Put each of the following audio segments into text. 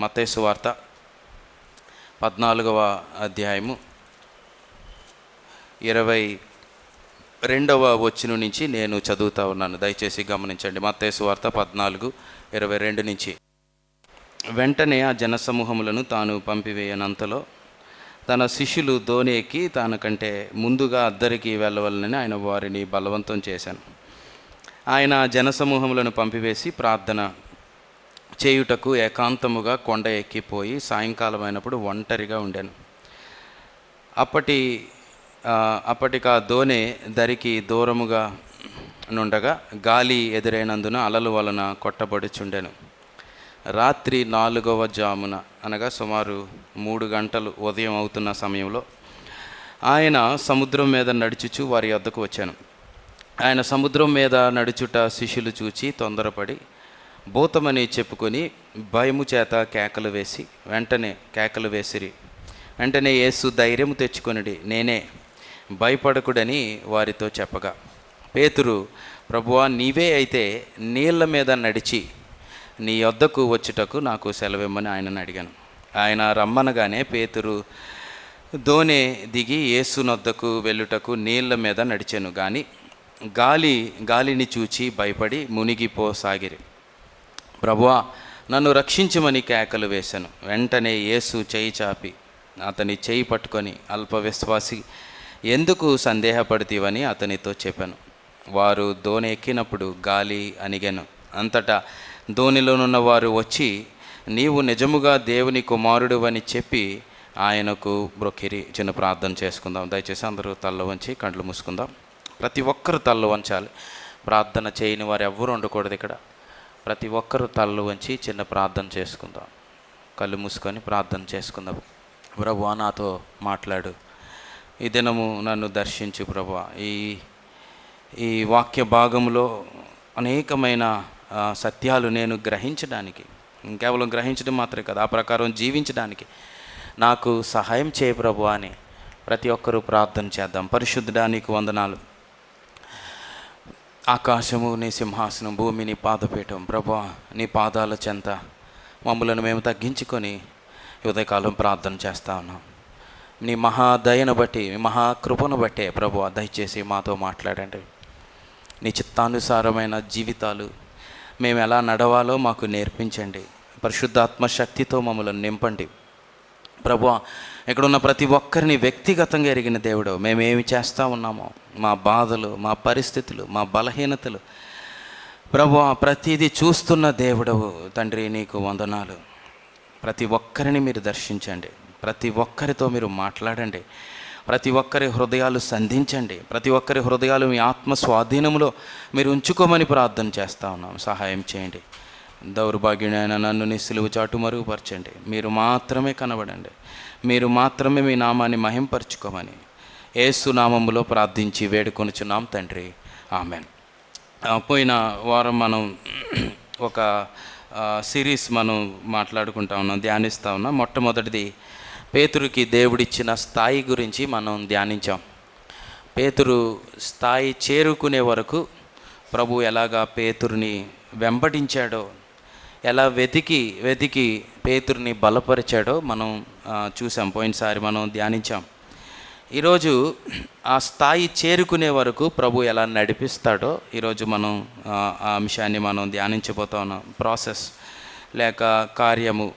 మత్తయి సువార్త 14వ అధ్యాయము 22వ వచనం నుంచి నేను చదువుతా ఉన్నాను. దయచేసి గమనించండి. మత్తయి సువార్త 14:22 నుంచి. వెంటనే ఆ జనసమూహములను తాను పంపివేయనంతలో తన శిష్యులు దోణి ఎక్కి తనకంటే ముందుగా అద్దరికి వెళ్ళవలనని ఆయన వారిని బలవంతం చేశాను. ఆయన జనసమూహములను పంపివేసి ప్రార్థన చేయుటకు ఏకాంతముగా కొండ ఎక్కిపోయి సాయంకాలం అయినప్పుడు ఒంటరిగా ఉండాను. అప్పటికి ఆ దోణి దరికి దూరముగా నుండగా గాలి ఎదురైనందున అలల వలన కొట్టబడుచుండెను. రాత్రి 4వ జామున అనగా సుమారు 3 గంటలు ఉదయం అవుతున్న సమయంలో ఆయన సముద్రం మీద నడుచుచు వారి వద్దకు వచ్చాను. ఆయన సముద్రం మీద నడుచుట శిష్యులు చూచి తొందరపడి భూతమని చెప్పుకొని భయము చేత కేకలు వేసిరి. వెంటనే యేసు ధైర్యము తెచ్చుకొనిడి, నేనే, భయపడకుడని వారితో చెప్పగా, పేతురు, ప్రభువా, నీవే అయితే నీళ్ల మీద నడిచి నీ వద్దకు వచ్చుటకు నాకు సెలవిమ్మని ఆయనను అడిగాను. ఆయన రమ్మనగానే పేతురు దోణి దిగి యేసు నొద్దకు వెళ్ళుటకు నీళ్ల మీద నడిచాను. కానీ గాలిని చూచి భయపడి మునిగిపోసాగిరి. ప్రభువా, నన్ను రక్షించమని కేకలు వేశాను. వెంటనే యేసు చేయి చాపి అతని చేయి పట్టుకొని, అల్పవిశ్వాసి, ఎందుకు సందేహపడితీవని అతనితో చెప్పాను. వారు దోణి ఎక్కినప్పుడు గాలి అణిగెను. అంతటా దోణిలోనున్న వారు వచ్చి, నీవు నిజముగా దేవుని కుమారుడు అని చెప్పి ఆయనకు బ్రొక్కిరి. చిన్న ప్రార్థన చేసుకుందాం. దయచేసి అందరూ తల్ల వంచి కళ్ళు మూసుకుందాం. ప్రతి ఒక్కరు తల్ల వంచాలి. ప్రార్థన చేయని వారు ఎవ్వరూ ఉండకూడదు ఇక్కడ. ప్రతి ఒక్కరూ తలలు వంచి చిన్న ప్రార్థన చేసుకుందాం. కళ్ళు మూసుకొని ప్రార్థన చేసుకుందాం. ప్రభువా, నాతో మాట్లాడు. ఈ దినము నన్ను దర్శించు ప్రభువా. ఈ వాక్య భాగంలో అనేకమైన సత్యాలు నేను గ్రహించడానికి, కేవలం గ్రహించడం మాత్రమే కాదు, ఆ ప్రకారం జీవించడానికి నాకు సహాయం చేయ ప్రభువా అని ప్రతి ఒక్కరూ ప్రార్థన చేద్దాం. పరిశుద్ధుడా, నీకు వందనాలు. ఆకాశము నీ సింహాసనం, భూమి నీ పాదపీఠం. ప్రభువా, నీ పాదాల చెంత మమ్మలను మేము తగ్గించుకొని ఉదయకాలం ప్రార్థన చేస్తా ఉన్నాం. నీ మహాదయను బట్టి, నీ మహాకృపను బట్టే ప్రభువా, దయచేసి మాతో మాట్లాడండి. నీ చిత్తానుసారమైన జీవితాలు మేము ఎలా నడవాలో మాకు నేర్పించండి. పరిశుద్ధాత్మ శక్తితో మమ్మల్ని నింపండి. ప్రభువా, ఇక్కడున్న ప్రతి ఒక్కరిని వ్యక్తిగతంగా ఎరిగిన దేవుడు, మేమేమి చేస్తూ ఉన్నామో, మా బాధలు, మా పరిస్థితులు, మా బలహీనతలు, ప్రభువా, ప్రతిదీ చూస్తున్న దేవుడవు తండ్రి, నీకు వందనాలు. ప్రతి ఒక్కరిని మీరు దర్శించండి. ప్రతి ఒక్కరితో మీరు మాట్లాడండి. ప్రతి ఒక్కరి హృదయాలు సంధించండి. ప్రతి ఒక్కరి హృదయాలు మీ ఆత్మ స్వాధీనంలో మీరు ఉంచుకోమని ప్రార్థన చేస్తూ ఉన్నాం. సహాయం చేయండి. దౌర్భాగ్యుడైన నన్ను నీ సిలువ చాటు మరుగుపరచండి. మీరు మాత్రమే కనబడండి. మీరు మాత్రమే మీ నామాన్ని మహింపరచుకోమని యేసు నామములో ప్రార్థించి వేడుకొనుచున్నాం తండ్రి, ఆమెన్. పోయిన వారం మనం ఒక సిరీస్ మనం మాట్లాడుకుంటా ఉన్నాం, ధ్యానిస్తూ ఉన్నాం. మొట్టమొదటిది పేతురుకి దేవుడిచ్చిన స్థాయి గురించి మనం ధ్యానించాం. పేతురు స్థాయి చేరుకునే వరకు ప్రభు ఎలాగా పేతురుని వెంబడించాడో, ఎలా వెతికి పేతురుని బలపరిచాడో మనం చూసాం. పోయినసారి మనం ధ్యానించాం. ఈరోజు ఆ స్థాయి చేరుకునే వరకు ప్రభు ఎలా నడిపిస్తాడో ఈరోజు మనం ఆ అంశాన్ని మనం ధ్యానించబోతా ఉన్నాం. ప్రాసెస్ లేక కార్యము,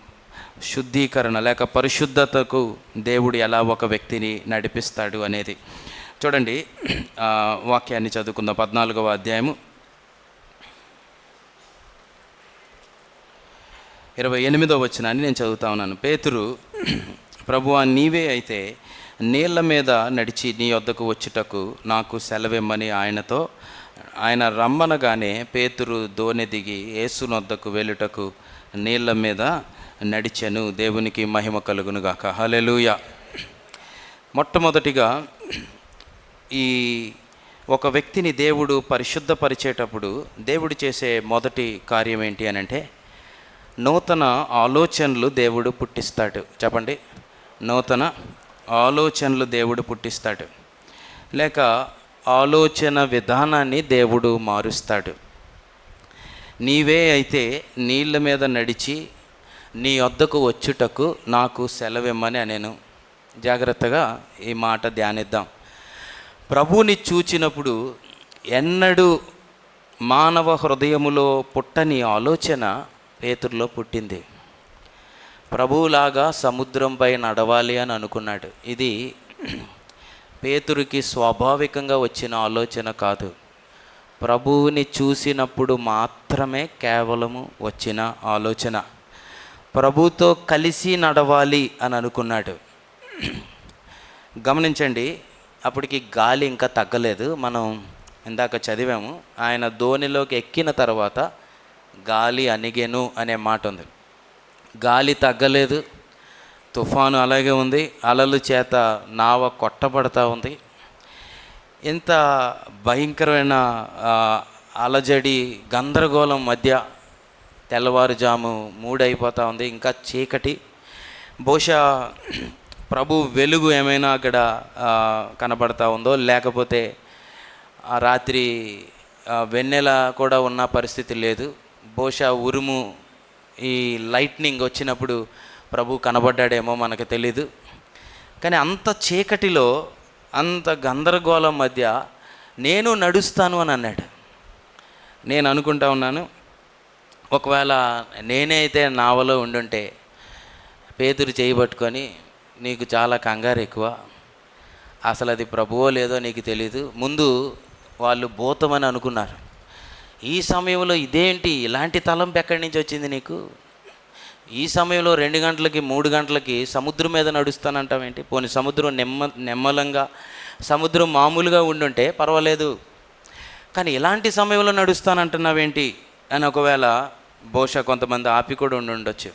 శుద్ధీకరణ లేక పరిశుద్ధతకు దేవుడు ఎలా ఒక వ్యక్తిని నడిపిస్తాడు అనేది చూడండి. వాక్యాన్ని చదువుకుందాం. 14వ అధ్యాయము 28వ వచనాన్ని నేను చదువుతా ఉన్నాను. పేతురు, ప్రభువా, నీవే అయితే నీళ్ల మీద నడిచి నీ వద్దకు వచ్చుటకు నాకు సెలవిమ్మని ఆయన రమ్మనగానే పేతురు దోణి దిగి యేసు నొద్దకు వెళ్ళుటకు నీళ్ల మీద నడిచెను. దేవునికి మహిమ కలుగునుగాక. హల్లెలూయా. మొట్టమొదటిగా ఈ ఒక వ్యక్తిని దేవుడు పరిశుద్ధపరిచేటప్పుడు దేవుడు చేసే మొదటి కార్యం ఏంటి అని అంటే, నూతన ఆలోచనలు దేవుడు పుట్టిస్తాడు. చెప్పండి, నూతన ఆలోచనలు దేవుడు పుట్టిస్తాడు. లేక ఆలోచన విధానాన్ని దేవుడు మారుస్తాడు. నీవే అయితే నీళ్ళ మీద నడిచి నీ వద్దకు వచ్చుటకు నాకు సెలవిమ్మని అనేను. జాగ్రత్తగా ఈ మాట ధ్యానిద్దాం. ప్రభువుని చూచినప్పుడు ఎన్నడూ మానవ హృదయములో పుట్టని ఆలోచన పేతురులో పుట్టింది. ప్రభువులాగా సముద్రంపై నడవాలి అని అనుకున్నాడు. ఇది పేతురుకి స్వాభావికంగా వచ్చిన ఆలోచన కాదు, ప్రభువుని చూసినప్పుడు మాత్రమే కేవలము వచ్చిన ఆలోచన. ప్రభుతో కలిసి నడవాలి అని అనుకున్నాడు. గమనించండి, అప్పటికి గాలి ఇంకా తగ్గలేదు. మనం ఇందాక చదివాము, ఆయన ధోనిలోకి ఎక్కిన తర్వాత గాలి అణిగెను అనే మాట ఉంది. గాలి తగ్గలేదు, తుఫాను అలాగే ఉంది, అలల చేత నావ కొట్టబడతా ఉంది. ఇంత భయంకరమైన అలజడి గందరగోళం మధ్య తెల్లవారుజాము 3 అయిపోతూ ఉంది, ఇంకా చీకటి. బహుశా ప్రభు వెలుగు ఏమైనా అక్కడ కనబడతా ఉందో, లేకపోతే ఆ రాత్రి వెన్నెల కూడా ఉన్న పరిస్థితి లేదు. బహుశా ఉరుము, ఈ లైట్నింగ్ వచ్చినప్పుడు ప్రభు కనబడ్డాడేమో మనకు తెలీదు. కానీ అంత చీకటిలో, అంత గందరగోళం మధ్య నేను నడుస్తాను అని అన్నాడు. నేను అనుకుంటా ఉన్నాను, ఒకవేళ నేనే అయితే నావలో ఉండుంటే పేతురు చేయబట్టుకొని, నీకు చాలా కంగారు ఎక్కువ, అసలు అది ప్రభువో లేదో నీకు తెలీదు, ముందు వాళ్ళు భూతమని అనుకున్నారు. ఈ సమయంలో ఇదేంటి, ఇలాంటి తలంపు ఎక్కడి నుంచి వచ్చింది నీకు? ఈ సమయంలో 2 గంటలకి 3 గంటలకి సముద్రం మీద నడుస్తానంటావేంటి? పోనీ సముద్రం నెమ్మలంగా సముద్రం మామూలుగా ఉండుంటే పర్వాలేదు, కానీ ఇలాంటి సమయంలో నడుస్తానంటున్నావేంటి అని ఒకవేళ బహుశా కొంతమంది ఆపి కూడా ఉండొచ్చు.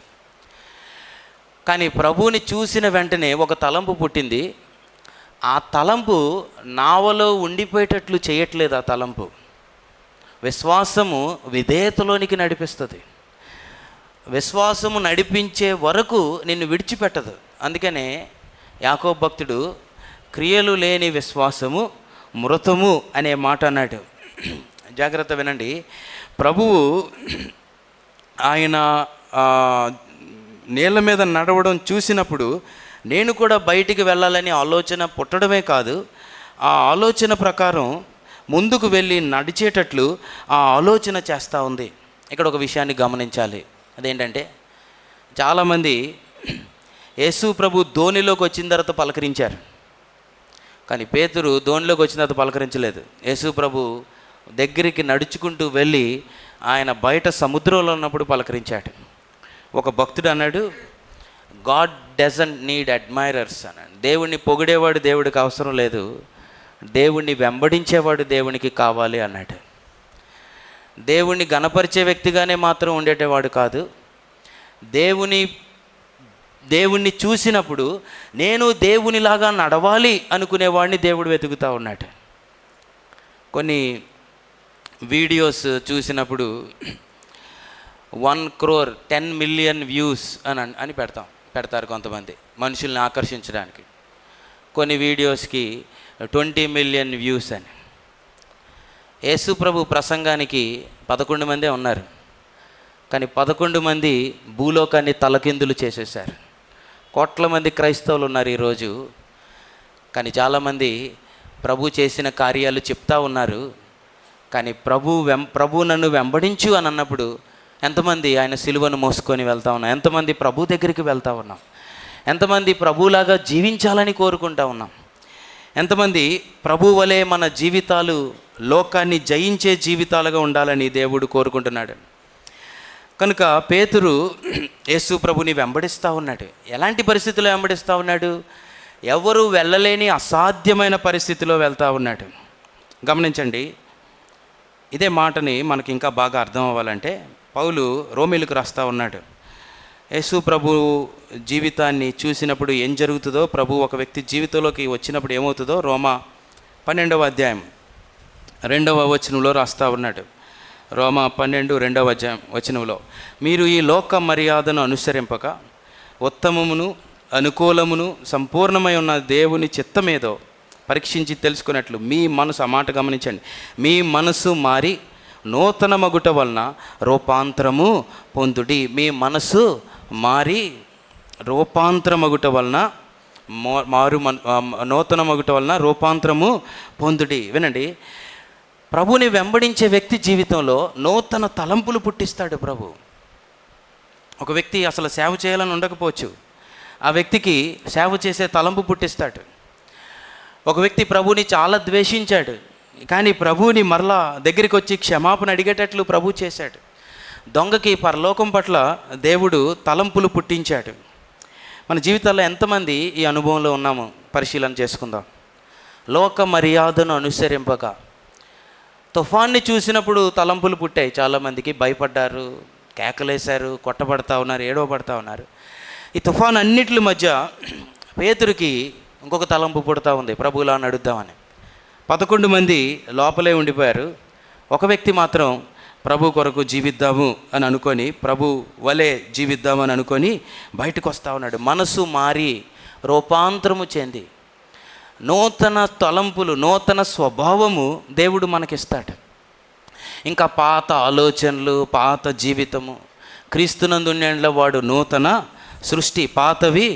కానీ ప్రభువుని చూసిన వెంటనే ఒక తలంపు పుట్టింది. ఆ తలంపు నావలో ఉండిపోయేటట్లు చేయట్లేదు. ఆ తలంపు విశ్వాసము విధేయతలోనికి నడిపిస్తుంది. విశ్వాసము నడిపించే వరకు నిన్ను విడిచిపెట్టదు. అందుకనే యాకోబు భక్తుడు క్రియలు లేని విశ్వాసము మృతము అనే మాట అన్నాడు. జాగ్రత్త వినండి. ప్రభువు ఆయన నీళ్ళ మీద నడవడం చూసినప్పుడు నేను కూడా బయటికి వెళ్ళాలని ఆలోచన పుట్టడమే కాదు, ఆ ఆలోచన ప్రకారం ముందుకు వెళ్ళి నడిచేటట్లు ఆ ఆలోచన చేస్తూ ఉంది. ఇక్కడ ఒక విషయాన్ని గమనించాలి. అదేంటంటే, చాలామంది యేసు ప్రభు ధోనిలోకి వచ్చిన తర్వాత పలకరించారు, కానీ పేతురు ధోనిలోకి వచ్చిన తర్వాత పలకరించలేదు. యేసు ప్రభు దగ్గరికి నడుచుకుంటూ వెళ్ళి ఆయన బయట సముద్రంలో ఉన్నప్పుడు పలకరించాడు. ఒక భక్తుడు అన్నాడు, గాడ్ డజంట్ నీడ్ అడ్మైరర్స్ అన్నాడు. దేవుణ్ణి పొగిడేవాడు దేవుడికి అవసరం లేదు, దేవుణ్ణి వెంబడించేవాడు దేవునికి కావాలి అన్నాడు. దేవుణ్ణి గణపరిచే వ్యక్తిగానే మాత్రం ఉండేటవాడు కాదు, దేవుణ్ణి చూసినప్పుడు నేను దేవునిలాగా నడవాలి అనుకునేవాడిని దేవుడు వెతుకుతూ ఉన్నాడు. కొన్ని వీడియోస్ చూసినప్పుడు 1 crore 10 million వ్యూస్ అని పెడతారు కొంతమంది మనుషుల్ని ఆకర్షించడానికి. కొన్ని వీడియోస్కి 20 million వ్యూస్ అని. యేసు ప్రభు ప్రసంగానికి 11 మందే ఉన్నారు, కానీ 11 మంది భూలోకాన్ని తలకిందులు చేసేసారు. కోట్ల మంది క్రైస్తవులు ఉన్నారు ఈరోజు, కానీ ప్రభు చేసిన కార్యాలు చెప్తా ఉన్నారు. కానీ ప్రభు నన్ను వెంబడించు అని అన్నప్పుడు ఎంతమంది ఆయన సిలువను మోసుకొని వెళ్తా ఉన్నాం? ఎంతమంది ప్రభు దగ్గరికి వెళ్తూ ఉన్నాం? ఎంతమంది ప్రభులాగా జీవించాలని కోరుకుంటా ఉన్నాం? ఎంతమంది ప్రభు వలె మన జీవితాలు లోకాన్ని జయించే జీవితాలుగా ఉండాలని దేవుడు కోరుకుంటున్నాడు. కనుక పేతురు యేసు ప్రభుని వెంబడిస్తూ ఉన్నాడు. ఎలాంటి పరిస్థితుల్లో వెంబడిస్తూ ఉన్నాడు? ఎవరు వెళ్ళలేని అసాధ్యమైన పరిస్థితిలో వెళ్తూ ఉన్నాడు. గమనించండి, ఇదే మాటని మనకి ఇంకా బాగా అర్థం అవ్వాలంటే పౌలు రోమీలకు రాస్తూ ఉన్నాడు. యేసు ప్రభు జీవితాన్ని చూసినప్పుడు ఏం జరుగుతుందో, ప్రభు ఒక వ్యక్తి జీవితంలోకి వచ్చినప్పుడు ఏమవుతుందో రోమా 12వ అధ్యాయం 2వ వచనంలో రాస్తూ ఉన్నాడు. రోమా 12 2వ అధ్యాయం వచనంలో, మీరు ఈ లోక మర్యాదను అనుసరింపక ఉత్తమమును అనుకూలమును సంపూర్ణమై ఉన్న దేవుని చిత్తమేదో పరీక్షించి తెలుసుకున్నట్లు మీ మనసు, ఆ మాట గమనించండి, మీ మనసు మారి నూతన మగుట వలన రూపాంతరము పొందుడి. మీ మనసు మారి రూపాంతరమగుట వలన నూతనమగుట వలన రూపాంతరము పొందుడి. వినండి, ప్రభుని వెంబడించే వ్యక్తి జీవితంలో నూతన తలంపులు పుట్టిస్తాడు ప్రభు. ఒక వ్యక్తి అసలు సేవ చేయాలని ఉండకపోవచ్చు, ఆ వ్యక్తికి సేవ చేసే తలంపు పుట్టిస్తాడు. ఒక వ్యక్తి ప్రభుని చాలా ద్వేషించాడు, కానీ ప్రభువుని మరలా దగ్గరికి వచ్చి క్షమాపణ అడిగేటట్లు ప్రభు చేశాడు. దొంగకి పరలోకం పట్ల దేవుడు తలంపులు పుట్టించాడు. మన జీవితాల్లో ఎంతమంది ఈ అనుభవంలో ఉన్నామో పరిశీలన చేసుకుందాం. లోక మర్యాదను అనుసరింపగా తుఫాన్ని చూసినప్పుడు తలంపులు పుట్టాయి. చాలామందికి భయపడ్డారు, కేకలేశారు, కొట్టబడతా ఉన్నారు, ఏడవబడతా ఉన్నారు. ఈ తుఫాన్ అన్నిటి మధ్య పేతురుకి ఇంకొక తలంపు పుడతా ఉంది, ప్రభువులా నడుద్దామని. 11 మంది లోపలే ఉండిపోయారు. ఒక వ్యక్తి మాత్రం ప్రభు కొరకు జీవిద్దాము అని అనుకొని, ప్రభు వలె జీవిద్దామని అనుకొని బయటకు వస్తూ ఉన్నాడు. మనసు మారి రూపాంతరము చెంది నూతన తలంపులు, నూతన స్వభావము దేవుడు మనకిస్తాడు. ఇంకా పాత ఆలోచనలు, పాత జీవితము, క్రీస్తునందుండేండ్ల వాడు నూతన సృష్టి, పాతవి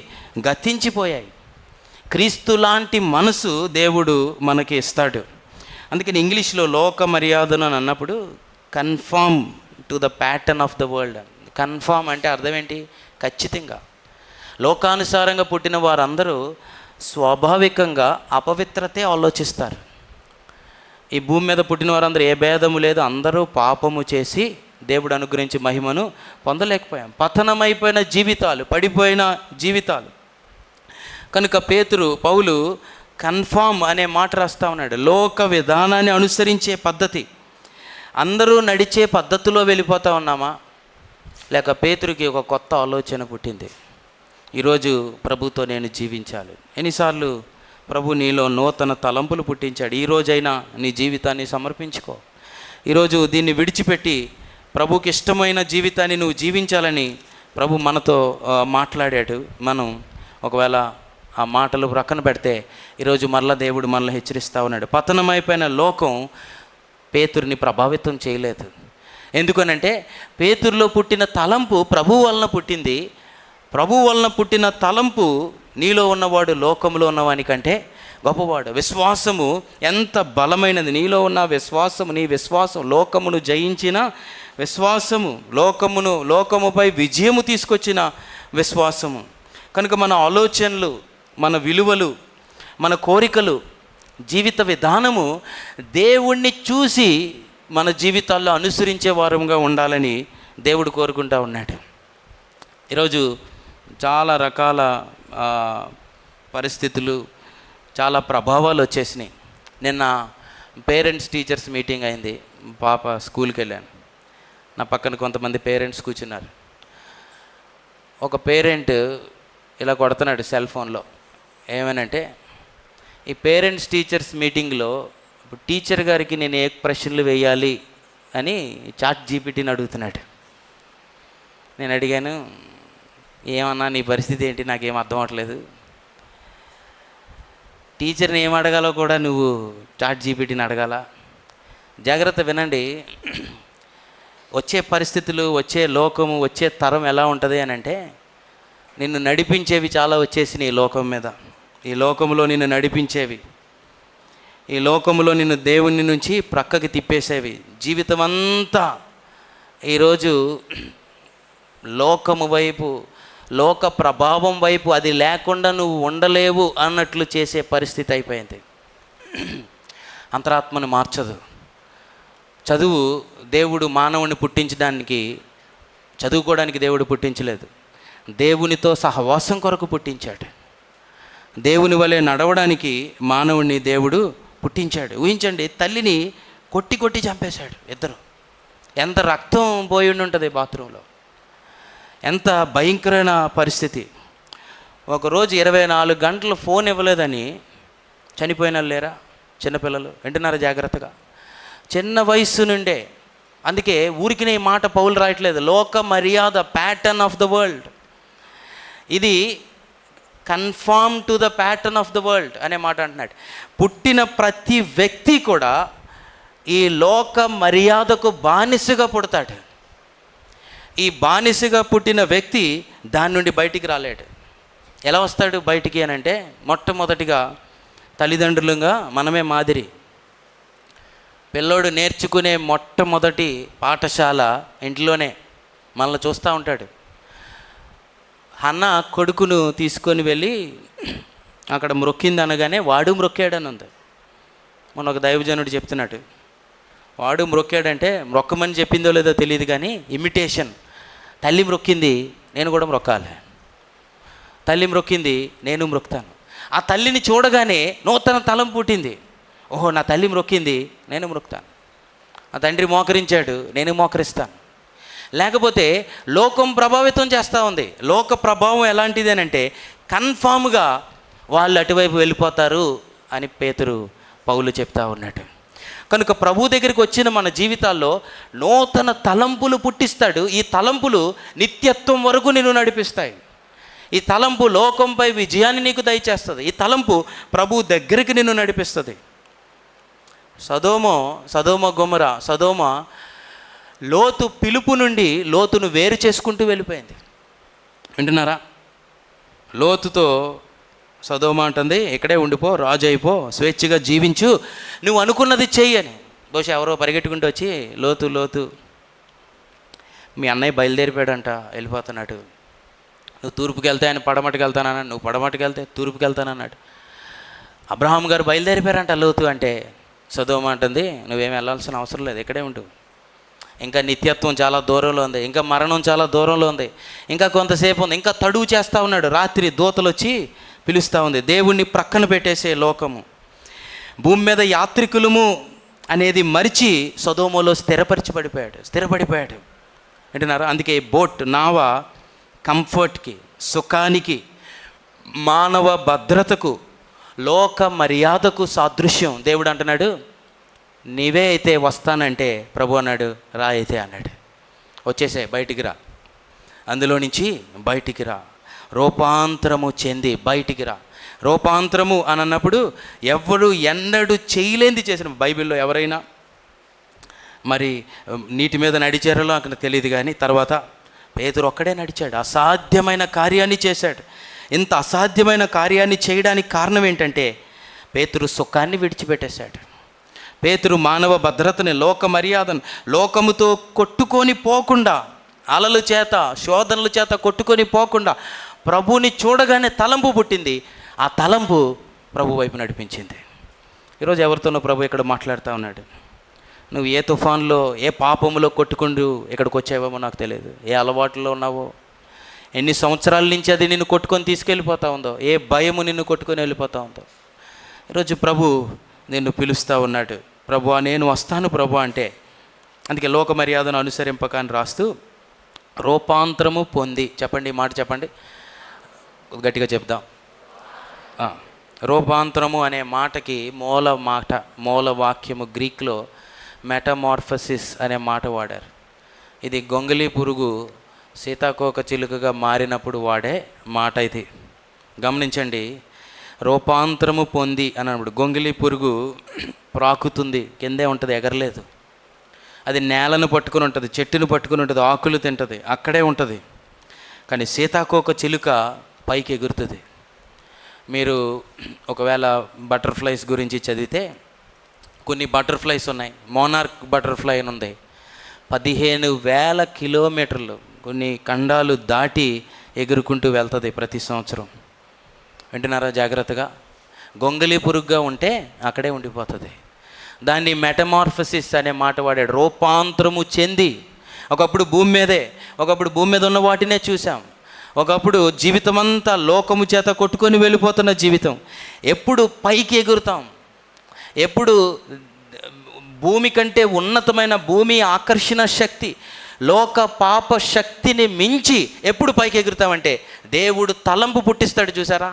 గతించిపోయాయి. క్రీస్తు లాంటి మనసు దేవుడు మనకి ఇస్తాడు. అందుకని ఇంగ్లీష్లో లోక మర్యాదను అని అన్నప్పుడు confirm to the pattern of the world. Confirm అంటే అర్థం ఏంటి? ఖచ్చితంగా. లోకానుసారంగా పుట్టిన వారందరూ స్వాభావికంగా అపవిత్రతే ఆలోచిస్తారు. ఈ భూమి మీద పుట్టిన వారందరూ ఏ భేదము లేదు, అందరూ పాపము చేసి దేవుడు అనుగ్రహించి మహిమను పొందలేకపోయాం. పతనమైపోయిన జీవితాలు, పడిపోయిన జీవితాలు. కనుక పౌలు కన్ఫామ్ అనే మాట రాస్తా ఉన్నాడు. లోక విధానాన్ని అనుసరించే పద్ధతి, అందరూ నడిచే పద్ధతిలో వెళ్ళిపోతూ ఉన్నామా, లేక పేతురుకి ఒక కొత్త ఆలోచన పుట్టింది, ఈరోజు ప్రభుతో నేను జీవించాలి. ఎన్నిసార్లు ప్రభు నీలో నూతన తలంపులు పుట్టించాడు. ఈరోజైనా నీ జీవితాన్ని సమర్పించుకో. ఈరోజు దీన్ని విడిచిపెట్టి ప్రభుకి ఇష్టమైన జీవితాన్ని నువ్వు జీవించాలని ప్రభు మనతో మాట్లాడాడు. మనం ఒకవేళ ఆ మాటలు ప్రక్కన పెడితే ఈరోజు మరలా దేవుడు మనల్ని హెచ్చరిస్తూ ఉన్నాడు. పతనమైపోయిన లోకం పేతురుని ప్రభావితం చేయలేదు. ఎందుకనంటే పేతురులో పుట్టిన తలంపు ప్రభు వలన పుట్టింది. ప్రభు వలన పుట్టిన తలంపు నీలో ఉన్నవాడు లోకంలో ఉన్నవానికంటే గొప్పవాడు. విశ్వాసము ఎంత బలమైనది! నీలో ఉన్న విశ్వాసము, నీ విశ్వాసం లోకమును జయించిన విశ్వాసము, లోకముపై విజయము తీసుకొచ్చిన విశ్వాసము. కనుక మన ఆలోచనలు, మన విలువలు, మన కోరికలు, జీవిత విధానము దేవుణ్ణి చూసి మన జీవితాల్లో అనుసరించే వారంగా ఉండాలని దేవుడు కోరుకుంటూ ఉన్నాడు. ఈరోజు చాలా రకాల పరిస్థితులు, చాలా ప్రభావాలు వచ్చేసినాయి. నిన్న పేరెంట్స్ టీచర్స్ మీటింగ్ అయింది. పాప స్కూల్కి వెళ్ళాను. నా పక్కన కొంతమంది పేరెంట్స్ కూర్చున్నారు. ఒక పేరెంట్ ఇలా కొడుతున్నాడు సెల్ ఫోన్లో. ఏమనంటే, ఈ పేరెంట్స్ టీచర్స్ మీటింగ్లో ఇప్పుడు టీచర్ గారికి నేను ఏ ప్రశ్నలు వేయాలి అని చాట్ జీపీటీని అడుగుతున్నాడు. నేను అడిగాను, ఏమన్నా నీ పరిస్థితి ఏంటి, నాకేం అర్థం అవ్వట్లేదు. టీచర్ని ఏం అడగాలో కూడా నువ్వు చాట్ జీపీటీని అడగాల. జాగ్రత్త వినండి. వచ్చే పరిస్థితులు, వచ్చే లోకము, వచ్చే తరం ఎలా ఉంటుంది అని అంటే, నిన్ను నడిపించేవి చాలా వచ్చేసినాయి ఈ లోకం మీద. ఈ లోకంలో నిన్ను నడిపించేవి, ఈ లోకంలో నిన్ను దేవుని నుంచి ప్రక్కకి తిప్పేసేవి. జీవితం అంతా ఈరోజు లోకము వైపు, లోక ప్రభావం వైపు, అది లేకుండా నువ్వు ఉండలేవు అన్నట్లు చేసే పరిస్థితి అయిపోయింది. అంతరాత్మను మార్చదు. చదువు దేవుడు మానవుని పుట్టించడానికి, చదువుకోవడానికి దేవుడు పుట్టించలేదు. దేవునితో సహవాసం కొరకు పుట్టించాడు. దేవుని వలె నడవడానికి మానవుడిని దేవుడు పుట్టించాడు. ఊహించండి, తల్లిని కొట్టి కొట్టి చంపేశాడు ఇద్దరు. ఎంత రక్తం పోయి ఉంటుంది బాత్రూంలో, ఎంత భయంకరమైన పరిస్థితి. ఒకరోజు 24 గంటలు ఫోన్ ఇవ్వలేదని చనిపోయిన లేరా? చిన్నపిల్లలు వింటున్నారా జాగ్రత్తగా? చిన్న వయస్సు నుండే. అందుకే ఊరికినే ఈ మాట పౌలు రాయట్లేదు. లోక మర్యాద, ప్యాటర్న్ ఆఫ్ ద వరల్డ్. ఇది confirm to the pattern of the world అనే మాట అంటున్నాడు. పుట్టిన ప్రతి వ్యక్తి కూడా ఈ లోక మర్యాదకు బానిసగా పుడతాడు. ఈ బానిసగా పుట్టిన వ్యక్తి దాని నుండి బయటికి రాలేడు. ఎలా వస్తాడు బయటికి అని అంటే, మొట్టమొదటిగా తల్లిదండ్రులుగా మనమే మాదిరి. పిల్లోడు నేర్చుకునే మొట్టమొదటి పాఠశాల ఇంట్లోనే. మనల్ని చూస్తూ ఉంటాడు. హన్న కొడుకును తీసుకొని వెళ్ళి అక్కడ మ్రొక్కింది అనగానే వాడు మ్రొక్కాడని ఉంది. మొన్న ఒక దైవజనుడు చెప్తున్నాడు, వాడు మ్రొక్కాడంటే మ్రొక్కమని చెప్పిందో లేదో తెలియదు కానీ ఇమిటేషన్. తల్లి మ్రొక్కింది, నేను కూడా మ్రొక్కాలి. తల్లి మ్రొక్కింది, నేను మ్రొక్కుతాను. ఆ తల్లిని చూడగానే నూతన తలం పుట్టింది. ఓహో, నా తల్లి మ్రొక్కింది, నేను మ్రొక్కుతాను. ఆ తండ్రి మోకరించాడు, నేను మోకరిస్తాను. లేకపోతే లోకం ప్రభావితం చేస్తూ ఉంది. లోక ప్రభావం ఎలాంటిది అని అంటే కన్ఫామ్గా వాళ్ళు అటువైపు వెళ్ళిపోతారు అని పౌలు చెప్తా ఉన్నాడు. కనుక ప్రభు దగ్గరికి వచ్చిన మన జీవితాల్లో నూతన తలంపులు పుట్టిస్తాడు. ఈ తలంపులు నిత్యత్వం వరకు నిన్ను నడిపిస్తాయి. ఈ తలంపు లోకంపై విజయాన్ని నీకు దయచేస్తుంది. ఈ తలంపు ప్రభు దగ్గరికి నిన్ను నడిపిస్తుంది. సదోమ గొమొర లోతు పిలుపు నుండి లోతును వేరు చేసుకుంటూ వెళ్ళిపోయింది. వింటున్నారా? లోతుతో సదోమ అంటుంది, ఇక్కడే ఉండిపో, రాజు అయిపో, స్వేచ్ఛగా జీవించు, నువ్వు అనుకున్నది చెయ్యి అని. బహుశా ఎవరో పరిగెట్టుకుంటూ వచ్చి, లోతు మీ అన్నయ్య బయలుదేరిపోయాడంట, వెళ్ళిపోతున్నాడు. నువ్వు తూర్పుకి వెళ్తే ఆయన పడమటికి వెళ్తానన్నాడు, నువ్వు పడమటికి వెళ్తే తూర్పుకి వెళ్తానన్నాడు. అబ్రహాం గారు బయలుదేరిపోయారంట లోతు అంటే. సదోమ అంటుంది, నువ్వేం వెళ్ళాల్సిన అవసరం లేదు, ఇక్కడే ఉండు. ఇంకా నిత్యత్వం చాలా దూరంలో ఉంది, ఇంకా మరణం చాలా దూరంలో ఉంది, ఇంకా కొంతసేపు ఉంది. ఇంకా తడువు చేస్తూ ఉన్నాడు. రాత్రి దూతలు వచ్చి పిలుస్తూ ఉంది. దేవుణ్ణి ప్రక్కన పెట్టేసే లోకము, భూమి మీద యాత్రికులము అనేది మరిచి సదోమలో స్థిరపడిపోయాడు. అంటున్నారు. అందుకే బోట్, నావ కంఫర్ట్కి, సుఖానికి, మానవ భద్రతకు, లోక మర్యాదకు సాదృశ్యం. దేవుడు అంటున్నాడు, నీవే అయితే వస్తానంటే ప్రభు అన్నాడు, రా అయితే అన్నాడు. వచ్చేసే, బయటికి రా, అందులో నుంచి బయటికి రా, రూపాంతరము చెంది బయటికి రా. రూపాంతరము అని అన్నప్పుడు ఎవరు ఎన్నడూ చేయలేంది చేసిన. బైబిల్లో ఎవరైనా మరి నీటి మీద నడిచారో అక్కడ తెలియదు కానీ తర్వాత పేతురు ఒక్కడే నడిచాడు, అసాధ్యమైన కార్యాన్ని చేశాడు. ఇంత అసాధ్యమైన కార్యాన్ని చేయడానికి కారణం ఏంటంటే పేతురు సుఖాన్ని విడిచిపెట్టేశాడు. పేతురు మానవ భద్రతని, లోక మర్యాదను, లోకముతో కొట్టుకొని పోకుండా, అలల చేత శోధనల చేత కొట్టుకొని పోకుండా ప్రభువుని చూడగానే తలంపు పుట్టింది. ఆ తలంపు ప్రభు వైపు నడిపించింది. ఈరోజు ఎవరితోనో ప్రభు ఇక్కడ మాట్లాడుతూ ఉన్నాడు. నువ్వు ఏ తుఫాన్లో, ఏ పాపములో కొట్టుకుంటూ ఇక్కడికి వచ్చావేమో నాకు తెలియదు. ఏ అలవాటులో ఉన్నావో, ఎన్ని సంవత్సరాల నుంచి అది నిన్ను కొట్టుకొని తీసుకెళ్ళిపోతూ ఉందో, ఏ భయము నిన్ను కొట్టుకొని వెళ్ళిపోతూ ఉందో, ఈరోజు ప్రభు నిన్ను పిలుస్తూ ఉన్నాడు. ప్రభువా, నేను వస్తాను ప్రభు అంటే. అందుకే లోక మర్యాదను అనుసరింపక అని రాస్తూ రూపాంతరము పొంది, చెప్పండి, ఈ మాట చెప్పండి, గట్టిగా చెప్దాం. రూపాంతరము అనే మాటకి మూల వాక్యము గ్రీక్లో మెటమార్ఫసిస్ అనే మాట వాడారు. ఇది గొంగళి పురుగు సీతాకోక చిలుకగా మారినప్పుడు వాడే మాట ఇది. గమనించండి, రూపాంతరము పొంది అన్నప్పుడు గొంగళి పురుగు ప్రాకుతుంది, కిందే ఉంటుంది, ఎగరలేదు. అది నేలను పట్టుకుని ఉంటుంది, చెట్టును పట్టుకుని ఉంటుంది, ఆకులు తింటుంది, అక్కడే ఉంటుంది. కానీ సీతాకోక చిలుక పైకి ఎగురుతుంది. మీరు ఒకవేళ బటర్ఫ్లైస్ గురించి చదివితే కొన్ని బటర్ఫ్లైస్ ఉన్నాయి. మోనార్క్ బటర్ఫ్లై అని ఉంది. 15,000 కిలోమీటర్లు కొన్ని ఖండాలు దాటి ఎగురుకుంటూ వెళ్తుంది ప్రతి సంవత్సరం. వింటున్నారా జాగ్రత్తగా? గొంగళి పురుగుగా ఉంటే అక్కడే ఉండిపోతుంది. దాన్ని మెటమార్ఫసిస్ అనే మాట వాడాడు. రూపాంతరము చెంది, ఒకప్పుడు భూమి మీద ఉన్న వాటినే చూసాం. ఒకప్పుడు జీవితం అంతా లోకము చేత కొట్టుకొని వెళ్ళిపోతున్న జీవితం. ఎప్పుడు పైకి ఎగురుతాం, ఎప్పుడు భూమి కంటే ఉన్నతమైన భూమి ఆకర్షణ శక్తి, లోక పాప శక్తిని మించి ఎప్పుడు పైకి ఎగురుతామంటే దేవుడు తలంపు పుట్టిస్తాడు. చూసారా?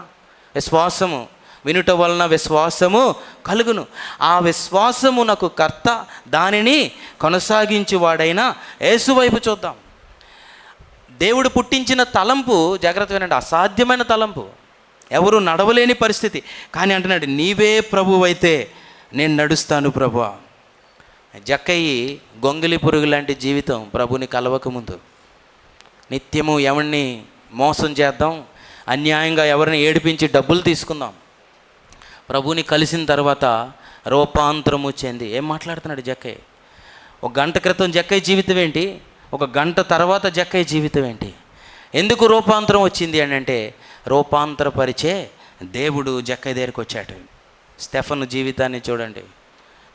విశ్వాసము వినుట వలన విశ్వాసము కలుగును. ఆ విశ్వాసము నాకు కర్త, దానిని కొనసాగించువాడైన యేసు వైపు చూద్దాం. దేవుడు పుట్టించిన తలంపు, జాగ్రత్త వినండి, అసాధ్యమైన తలంపు, ఎవరు నడవలేని పరిస్థితి. కానీ అంటున్నాడు, నీవే ప్రభువు అయితే నేను నడుస్తాను ప్రభువా. జక్కయ్యి గొంగలి పురుగు లాంటి జీవితం ప్రభుని కలవకముందు. నిత్యము ఎవరిని మోసం చేద్దాం, అన్యాయంగా ఎవరిని ఏడిపించి డబ్బులు తీసుకుందాం. ప్రభువుని కలిసిన తర్వాత రూపాంతరము చెంది ఏం మాట్లాడుతున్నాడు జక్కయ్య? ఒక గంట క్రితం జక్కయ్య జీవితం ఏంటి, ఒక గంట తర్వాత జక్కయ్య జీవితం ఏంటి? ఎందుకు రూపాంతరం వచ్చింది అని అంటే, రూపాంతరపరిచే దేవుడు జక్కయ్య దగ్గరికి వచ్చాడు. స్టెఫను జీవితాన్ని చూడండి.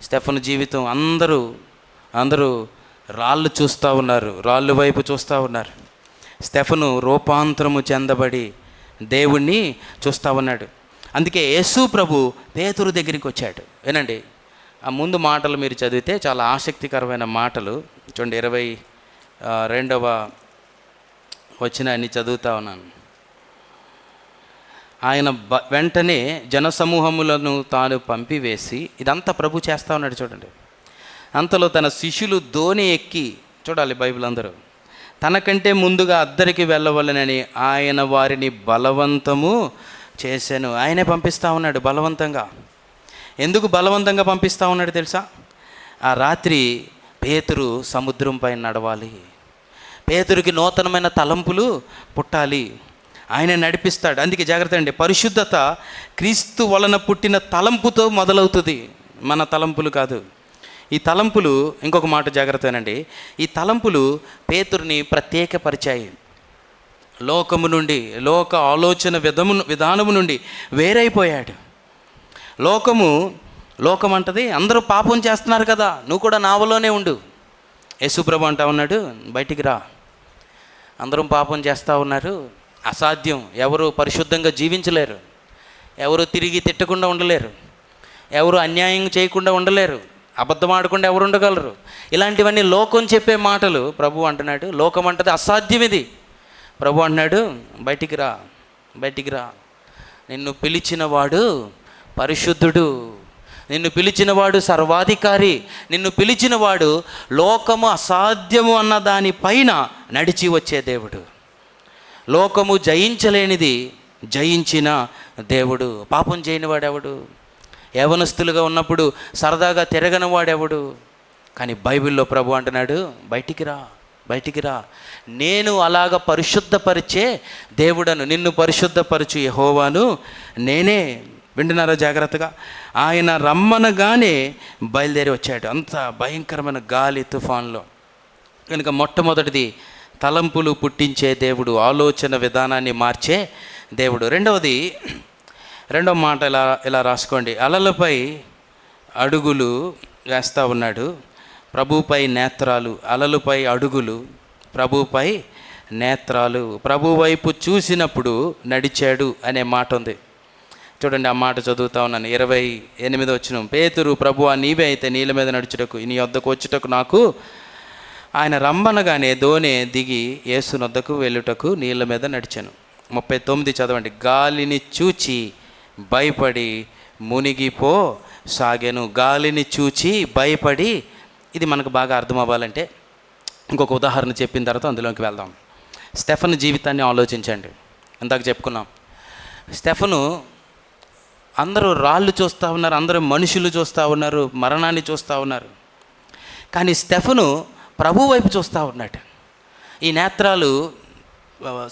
స్టెఫను జీవితం అందరూ రాళ్ళు చూస్తూ ఉన్నారు, రాళ్ళు వైపు చూస్తూ ఉన్నారు. స్టెఫను రూపాంతరము చెందబడి దేవుణ్ణి చూస్తూ ఉన్నాడు. అందుకే యేసు ప్రభు పేతురు దగ్గరికి వచ్చాడు. వినండి, ఆ ముందు మాటలు మీరు చదివితే చాలా ఆసక్తికరమైన మాటలు. చూడండి, 22వ వచనాన్ని చదువుతా ఉన్నాను. ఆయన వెంటనే జనసమూహములను తాను పంపివేసి, ఇదంతా ప్రభు చేస్తూ ఉన్నాడు చూడండి. అంతలో తన శిష్యులు దోణి ఎక్కి, చూడాలి బైబిల్ అందరూ, తనకంటే ముందుగా అద్దరికి వెళ్ళవలనని ఆయన వారిని బలవంతము చేశాను. ఆయనే పంపిస్తూ ఉన్నాడు బలవంతంగా. ఎందుకు బలవంతంగా పంపిస్తూ ఉన్నాడు తెలుసా? ఆ రాత్రి పేతురు సముద్రం పైన నడవాలి, పేతురుకి నూతనమైన తలంపులు పుట్టాలి, ఆయన నడిపిస్తాడు. అందుకే జాగ్రత్త అండి, పరిశుద్ధత క్రీస్తు వలన పుట్టిన తలంపుతో మొదలవుతుంది, మన తలంపులు కాదు. ఈ తలంపులు, ఇంకొక మాట జాగ్రత్తనండి, ఈ తలంపులు పేతురుని ప్రత్యేకపరిచాయి. లోకము నుండి, లోక ఆలోచన విధానము నుండి వేరైపోయాడు. లోకం అంటది అందరూ పాపం చేస్తున్నారు కదా, నువ్వు కూడా నావలోనే ఉండు. యేసుప్రభు అంటా ఉన్నాడు, బయటికి రా, అందరం పాపం చేస్తూ ఉన్నారు, అసాధ్యం, ఎవరు పరిశుద్ధంగా జీవించలేరు, ఎవరు తిరిగి తిట్టకుండా ఉండలేరు, ఎవరు అన్యాయం చేయకుండా ఉండలేరు, అబద్ధం ఆడకుండా ఎవరు ఉండగలరు. ఇలాంటివన్నీ లోకం చెప్పే మాటలు. ప్రభు అంటున్నాడు, లోకం అంటది అసాధ్యం ఇది. ప్రభు అంటున్నాడు, బయటికి రా, నిన్ను పిలిచినవాడు పరిశుద్ధుడు, నిన్ను పిలిచినవాడు సర్వాధికారి, నిన్ను పిలిచినవాడు లోకము అసాధ్యము అన్న దానిపైన నడిచి వచ్చే దేవుడు. లోకము జయించలేనిది జయించిన దేవుడు. పాపం చేయనివాడెవడు? యవనస్తులుగా ఉన్నప్పుడు సరదాగా తిరగని వాడెవడు? కానీ బైబిల్లో ప్రభు అంటున్నాడు, బయటికి రా, నేను అలాగ పరిశుద్ధపరిచే దేవుడను, నిన్ను పరిశుద్ధపరచు యెహోవాను నేనే. వింటున్నారా జాగ్రత్తగా? ఆయన రమ్మనగానే బయలుదేరి వచ్చాడు, అంత భయంకరమైన గాలి తుఫాన్లో. కనుక మొట్టమొదటిది తలంపులు పుట్టించే దేవుడు, ఆలోచన విధానాన్ని మార్చే దేవుడు. రెండవ మాట ఇలా రాసుకోండి, అలలపై అడుగులు వేస్తూ ఉన్నాడు, ప్రభుపై నేత్రాలు. అలలపై అడుగులు, ప్రభుపై నేత్రాలు. ప్రభు వైపు చూసినప్పుడు నడిచాడు అనే మాట ఉంది చూడండి. ఆ మాట చదువుతా ఉన్నాను, 28వ వచనం. పేతురు, ప్రభువా నీవే అయితే నీళ్ళ మీద నడుచుటకు నీ వద్దకు వచ్చుటకు నాకు ఆయన రమ్మనగానే దోణి దిగి యేసు వద్దకు వెళ్ళుటకు నీళ్ళ మీద నడిచాను. 39 చదవండి. గాలిని చూచి భయపడి మునిగిపో సాగాను. గాలిని చూచి భయపడి, ఇది మనకు బాగా అర్థం అవ్వాలంటే ఇంకొక ఉదాహరణ చెప్పిన తర్వాత అందులోకి వెళ్దాం. స్టెఫను జీవితాన్ని ఆలోచించండి. ఇందాక చెప్పుకున్నాం, స్టెఫను అందరూ రాళ్ళు చూస్తూ ఉన్నారు, అందరూ మనుషులు చూస్తూ ఉన్నారు, మరణాన్ని చూస్తూ ఉన్నారు. కానీ స్టెఫను ప్రభు వైపు చూస్తూ ఉన్నాడు. ఈ నేత్రాలు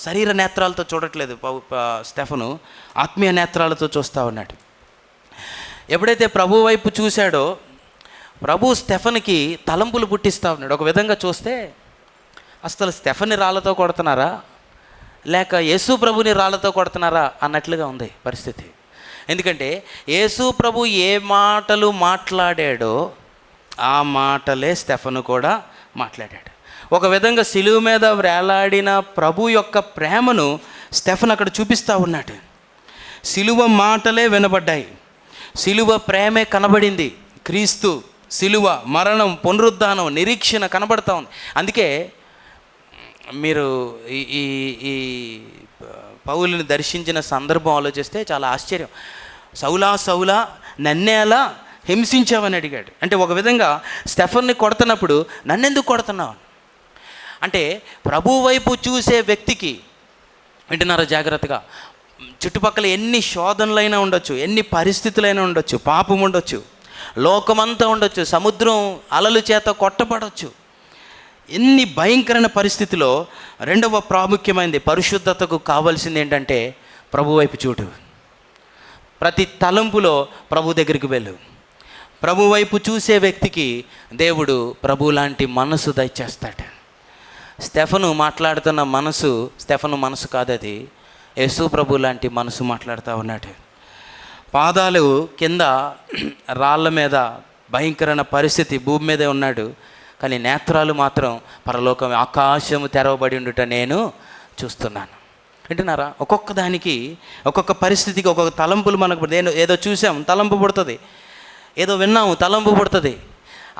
శరీర నేత్రాలతో చూడట్లేదు, స్టెఫను ఆత్మీయ నేత్రాలతో చూస్తూ ఉన్నాడు. ఎప్పుడైతే ప్రభు వైపు చూశాడో ప్రభు స్టెఫన్కి తలంపులు పుట్టిస్తూ ఉన్నాడు. ఒక విధంగా చూస్తే అసలు స్టెఫన్ని రాళ్ళతో కొడుతున్నారా లేక యేసు ప్రభుని రాళ్ళతో కొడుతున్నారా అన్నట్లుగా ఉంది పరిస్థితి. ఎందుకంటే యేసు ప్రభు ఏ మాటలు మాట్లాడాడో ఆ మాటలే స్టెఫను కూడా మాట్లాడాడు. ఒక విధంగా సిలువ మీద వేలాడిన ప్రభు యొక్క ప్రేమను స్టెఫన్ అక్కడ చూపిస్తూ ఉన్నాడు. సిలువ మాటలే వినబడ్డాయి, సిలువ ప్రేమే కనబడింది. క్రీస్తు సిలువ, మరణం, పునరుద్ధానం, నిరీక్షణ కనబడతా ఉంది. అందుకే మీరు ఈ పౌలుని దర్శించిన సందర్భం ఆలోచిస్తే చాలా ఆశ్చర్యం. సౌలా నన్నే అలా హింసించావని అడిగాడు. అంటే ఒక విధంగా స్టెఫన్ని కొడుతున్నప్పుడు నన్నెందుకు కొడుతున్నావు అంటే, ప్రభు వైపు చూసే వ్యక్తికి, వింటున్నారా జాగ్రత్తగా, చుట్టుపక్కల ఎన్ని శోధనలైనా ఉండొచ్చు, ఎన్ని పరిస్థితులైనా ఉండొచ్చు, పాపం ఉండొచ్చు, లోకమంతా ఉండొచ్చు, సముద్రం అలలు చేత కొట్టబడవచ్చు, ఎన్ని భయంకరమైన పరిస్థితిలో రెండవ ప్రాముఖ్యమైనది పరిశుద్ధతకు కావాల్సింది ఏంటంటే ప్రభు వైపు చూడు. ప్రతి తలంపులో ప్రభు దగ్గరికి వెళ్ళు. ప్రభు వైపు చూసే వ్యక్తికి దేవుడు ప్రభు లాంటి మనసు దయచేస్తాడు. స్టెఫను మాట్లాడుతున్న మనసు స్టెఫను మనసు కాదు, అది యేసు ప్రభు లాంటి మనసు మాట్లాడుతూ ఉన్నాడు. పాదాలు కింద రాళ్ళ మీద, భయంకరమైన పరిస్థితి, భూమి మీదే ఉన్నాడు. కానీ నేత్రాలు మాత్రం పరలోకం, ఆకాశము తెరవబడి ఉండుట నేను చూస్తున్నాను. వింటున్నారా? ఒక్కొక్క దానికి, ఒక్కొక్క పరిస్థితికి ఒక్కొక్క తలంపులు మనకు. ఏదో చూసాం, తలంపు పుడుతుంది. ఏదో విన్నాము, తలంపు పుడుతుంది.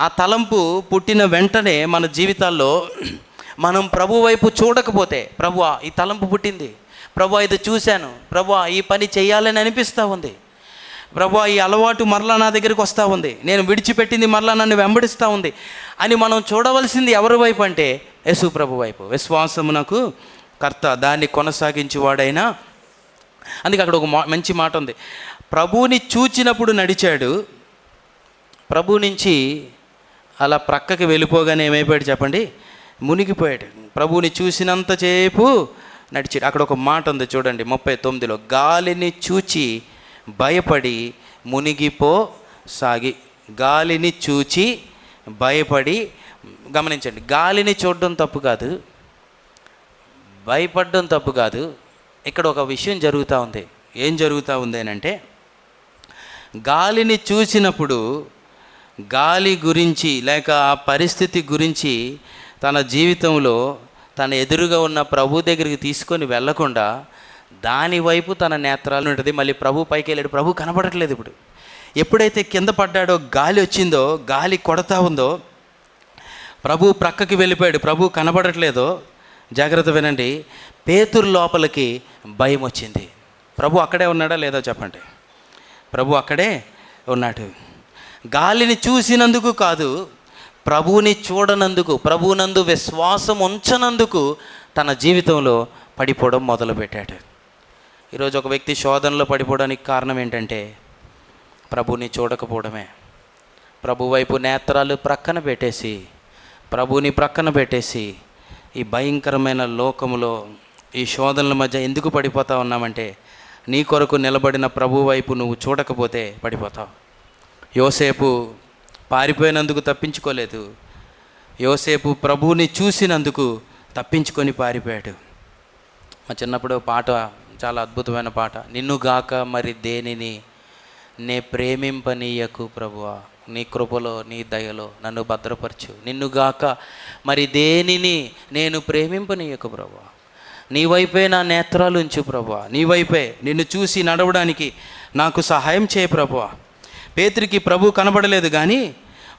ఆ తలంపు పుట్టిన వెంటనే మన జీవితాల్లో మనం ప్రభు వైపు చూడకపోతే, ప్రభువా ఈ తలంపు పుట్టింది, ప్రభువా ఇది చూశాను, ప్రభువా ఈ పని చేయాలని అనిపిస్తూ ఉంది, ప్రభువా ఈ అలవాటు మరలా నా దగ్గరికి వస్తూ ఉంది, నేను విడిచిపెట్టింది మరలా నన్ను వెంబడిస్తూ ఉంది అని మనం చూడవలసింది ఎవరి వైపు అంటే యేసు ప్రభు వైపు. విశ్వాసమునకు కర్త, దాన్ని కొనసాగించేవాడైనా. అందుకే అక్కడ ఒక మంచి మాట ఉంది. ప్రభువుని చూచినప్పుడు నడిచాడు, ప్రభు నుంచి అలా ప్రక్కకి వెళ్ళిపోగానే ఏమైపోయాడు చెప్పండి? మునిగిపోయాడు. ప్రభువుని చూసినంత సేపు నడిచాడు. అక్కడ ఒక మాట ఉంది చూడండి 39లో, గాలిని చూచి భయపడి మునిగిపోసాగి. గాలిని చూచి భయపడి, గమనించండి, గాలిని చూడడం తప్పు కాదు, భయపడడం తప్పు కాదు. ఇక్కడ ఒక విషయం జరుగుతూ ఉంది. ఏం జరుగుతూ ఉంది అని అంటే, గాలిని చూసినప్పుడు గాలి గురించి లేక ఆ పరిస్థితి గురించి తన జీవితంలో తన ఎదురుగా ఉన్న ప్రభు దగ్గరికి తీసుకొని వెళ్లకుండా దానివైపు తన నేత్రాలు ఉంటుంది. మళ్ళీ ప్రభు పైకి వెళ్ళాడు, ప్రభు కనబడట్లేదు. ఇప్పుడు ఎప్పుడైతే కింద పడ్డాడో, గాలి వచ్చిందో, గాలి కొడతా ఉందో, ప్రభు ప్రక్కకి వెళ్ళిపోయాడు, ప్రభు కనబడట్లేదో, జాగ్రత్త వినండి, పేతురు లోపలికి భయం వచ్చింది. ప్రభు అక్కడే ఉన్నాడా లేదో చెప్పండి? ప్రభు అక్కడే ఉన్నాడు. గాలిని చూసినందుకు కాదు, ప్రభువుని చూడనందుకు, ప్రభువునందు విశ్వాసం ఉంచనందుకు తన జీవితంలో పడిపోవడం మొదలుపెట్టాడు. ఈరోజు ఒక వ్యక్తి శోధనలో పడిపోవడానికి కారణం ఏంటంటే ప్రభువుని చూడకపోవడమే. ప్రభు వైపు నేత్రాలు ప్రక్కన పెట్టేసి, ప్రభువుని ప్రక్కన పెట్టేసి ఈ భయంకరమైన లోకములో ఈ శోధనల మధ్య ఎందుకు పడిపోతా ఉన్నామంటే, నీ కొరకు నిలబడిన ప్రభు వైపు నువ్వు చూడకపోతే పడిపోతావు. యోసేపు పారిపోయినందుకు తప్పించుకోలేదు, యోసేపు ప్రభువుని చూసినందుకు తప్పించుకొని పారిపోయాడు. మా చిన్నప్పుడు పాట, చాలా అద్భుతమైన పాట, నిన్నుగాక మరి దేనిని నే ప్రేమింపనీయకు ప్రభువా, నీ కృపలో నీ దయలో నన్ను భద్రపరచు, నిన్నుగాక మరి దేనిని నేను ప్రేమింపనీయకు ప్రభువా, నీ వైపే నా నేత్రాలు ఉంచు ప్రభువా, నీ వైపే నిన్ను చూసి నడవడానికి నాకు సహాయం చేయ ప్రభువా. పేతురికి ప్రభు కనబడలేదు, కానీ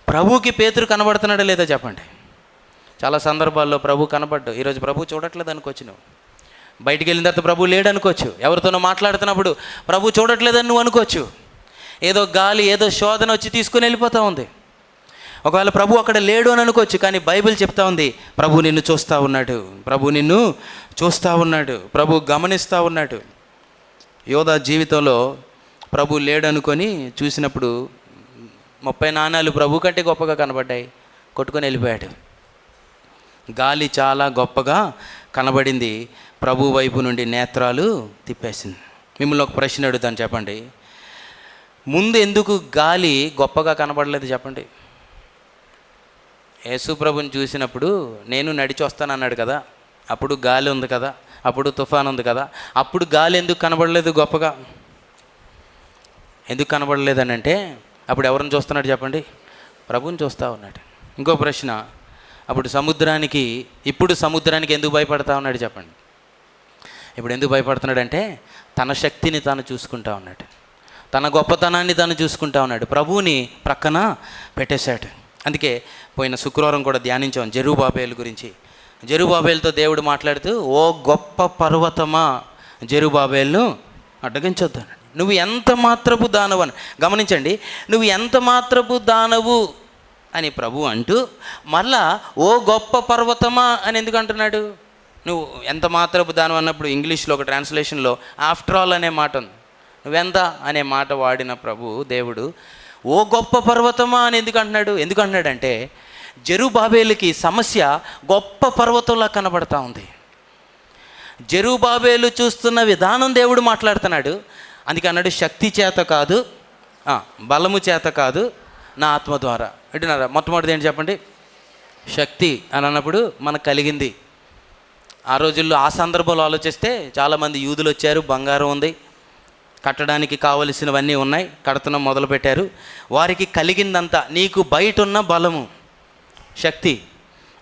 ప్రభుకి పేతురు కనబడుతున్నాడో లేదో చెప్పండి? చాలా సందర్భాల్లో ప్రభు కనబడ్డు. ఈరోజు ప్రభు చూడట్లేదు అనుకోవచ్చు, నువ్వు బయటికి వెళ్ళిన తర్వాత ప్రభు లేడు అనుకోవచ్చు, ఎవరితోనో మాట్లాడుతున్నప్పుడు ప్రభు చూడట్లేదని నువ్వు అనుకోవచ్చు. ఏదో గాలి, ఏదో శోధన వచ్చి తీసుకుని వెళ్ళిపోతూ ఉంది. ఒకవేళ ప్రభు అక్కడ లేడు అని అనుకోవచ్చు, కానీ బైబిల్ చెప్తా ఉంది ప్రభు నిన్ను చూస్తూ ఉన్నాడు, ప్రభు నిన్ను చూస్తూ ఉన్నాడు, ప్రభు గమనిస్తూ ఉన్నాడు. యోధా జీవితంలో ప్రభు లేడు అనుకొని చూసినప్పుడు 30 నాణాలు ప్రభు కంటే గొప్పగా కనబడ్డాయి, కొట్టుకొని వెళ్ళిపోయాడు. గాలి చాలా గొప్పగా కనబడింది, ప్రభు వైపు నుండి నేత్రాలు తిప్పేసింది. మిమ్మల్ని ఒక ప్రశ్న అడుగుతాను, చెప్పండి, ముందు ఎందుకు గాలి గొప్పగా కనబడలేదు చెప్పండి? యేసు ప్రభుని చూసినప్పుడు నేను నడిచి వస్తాను అన్నాడు కదా, అప్పుడు గాలి ఉంది కదా, అప్పుడు తుఫాన్ ఉంది కదా, అప్పుడు గాలి ఎందుకు కనబడలేదు గొప్పగా? ఎందుకు కనబడలేదని అంటే, అప్పుడు ఎవరిని చూస్తున్నాడు చెప్పండి? ప్రభుని చూస్తూ ఉన్నాడు. ఇంకో ప్రశ్న, ఇప్పుడు సముద్రానికి ఎందుకు భయపడతా ఉన్నాడు చెప్పండి? ఇప్పుడు ఎందుకు భయపడుతున్నాడంటే తన శక్తిని తాను చూసుకుంటా ఉన్నాడు, తన గొప్పతనాన్ని తాను చూసుకుంటా ఉన్నాడు, ప్రభువుని ప్రక్కన పెట్టేశాడు. అందుకే పోయిన శుక్రవారం కూడా ధ్యానించాం జెరుబాబేలు గురించి. జెరుబాబేలుతో దేవుడు మాట్లాడుతూ, ఓ గొప్ప పర్వతమా జెరుబాబేలును అడ్డగించొద్దు, నువ్వు ఎంత మాత్రపు దానవు అని. గమనించండి, నువ్వు ఎంత మాత్రపు దానవు అని ప్రభు అంటూ మళ్ళా ఓ గొప్ప పర్వతమా అని ఎందుకు అంటున్నాడు? నువ్వు ఎంత మాత్రపు దానవు అన్నప్పుడు ఇంగ్లీష్లో ఒక ట్రాన్స్లేషన్లో ఆఫ్టర్ ఆల్ అనే మాట ఉంది. నువ్వెంత అనే మాట వాడిన ప్రభు దేవుడు ఓ గొప్ప పర్వతమా అని ఎందుకు అంటున్నాడు? ఎందుకు అంటున్నాడంటే జెరుబ్బాబెలుకి సమస్య గొప్ప పర్వతంలా కనబడతా ఉంది. జెరుబ్బాబెలు చూస్తున్న విధానం దేవుడు మాట్లాడుతున్నాడు. అందుకే అన్నాడు, శక్తి చేత కాదు, బలము చేత కాదు, నా ఆత్మ ద్వారా. అంటున్నారా? మొట్టమొదటిది ఏంటి చెప్పండి? శక్తి అని అన్నప్పుడు మనకు కలిగింది. ఆ రోజుల్లో ఆ సందర్భంలో ఆలోచిస్తే చాలామంది యూదులు వచ్చారు, బంగారం ఉంది, కట్టడానికి కావలసినవన్నీ ఉన్నాయి, కడతనం మొదలుపెట్టారు. వారికి కలిగిందంతా నీకు బయట ఉన్న బలము, శక్తి,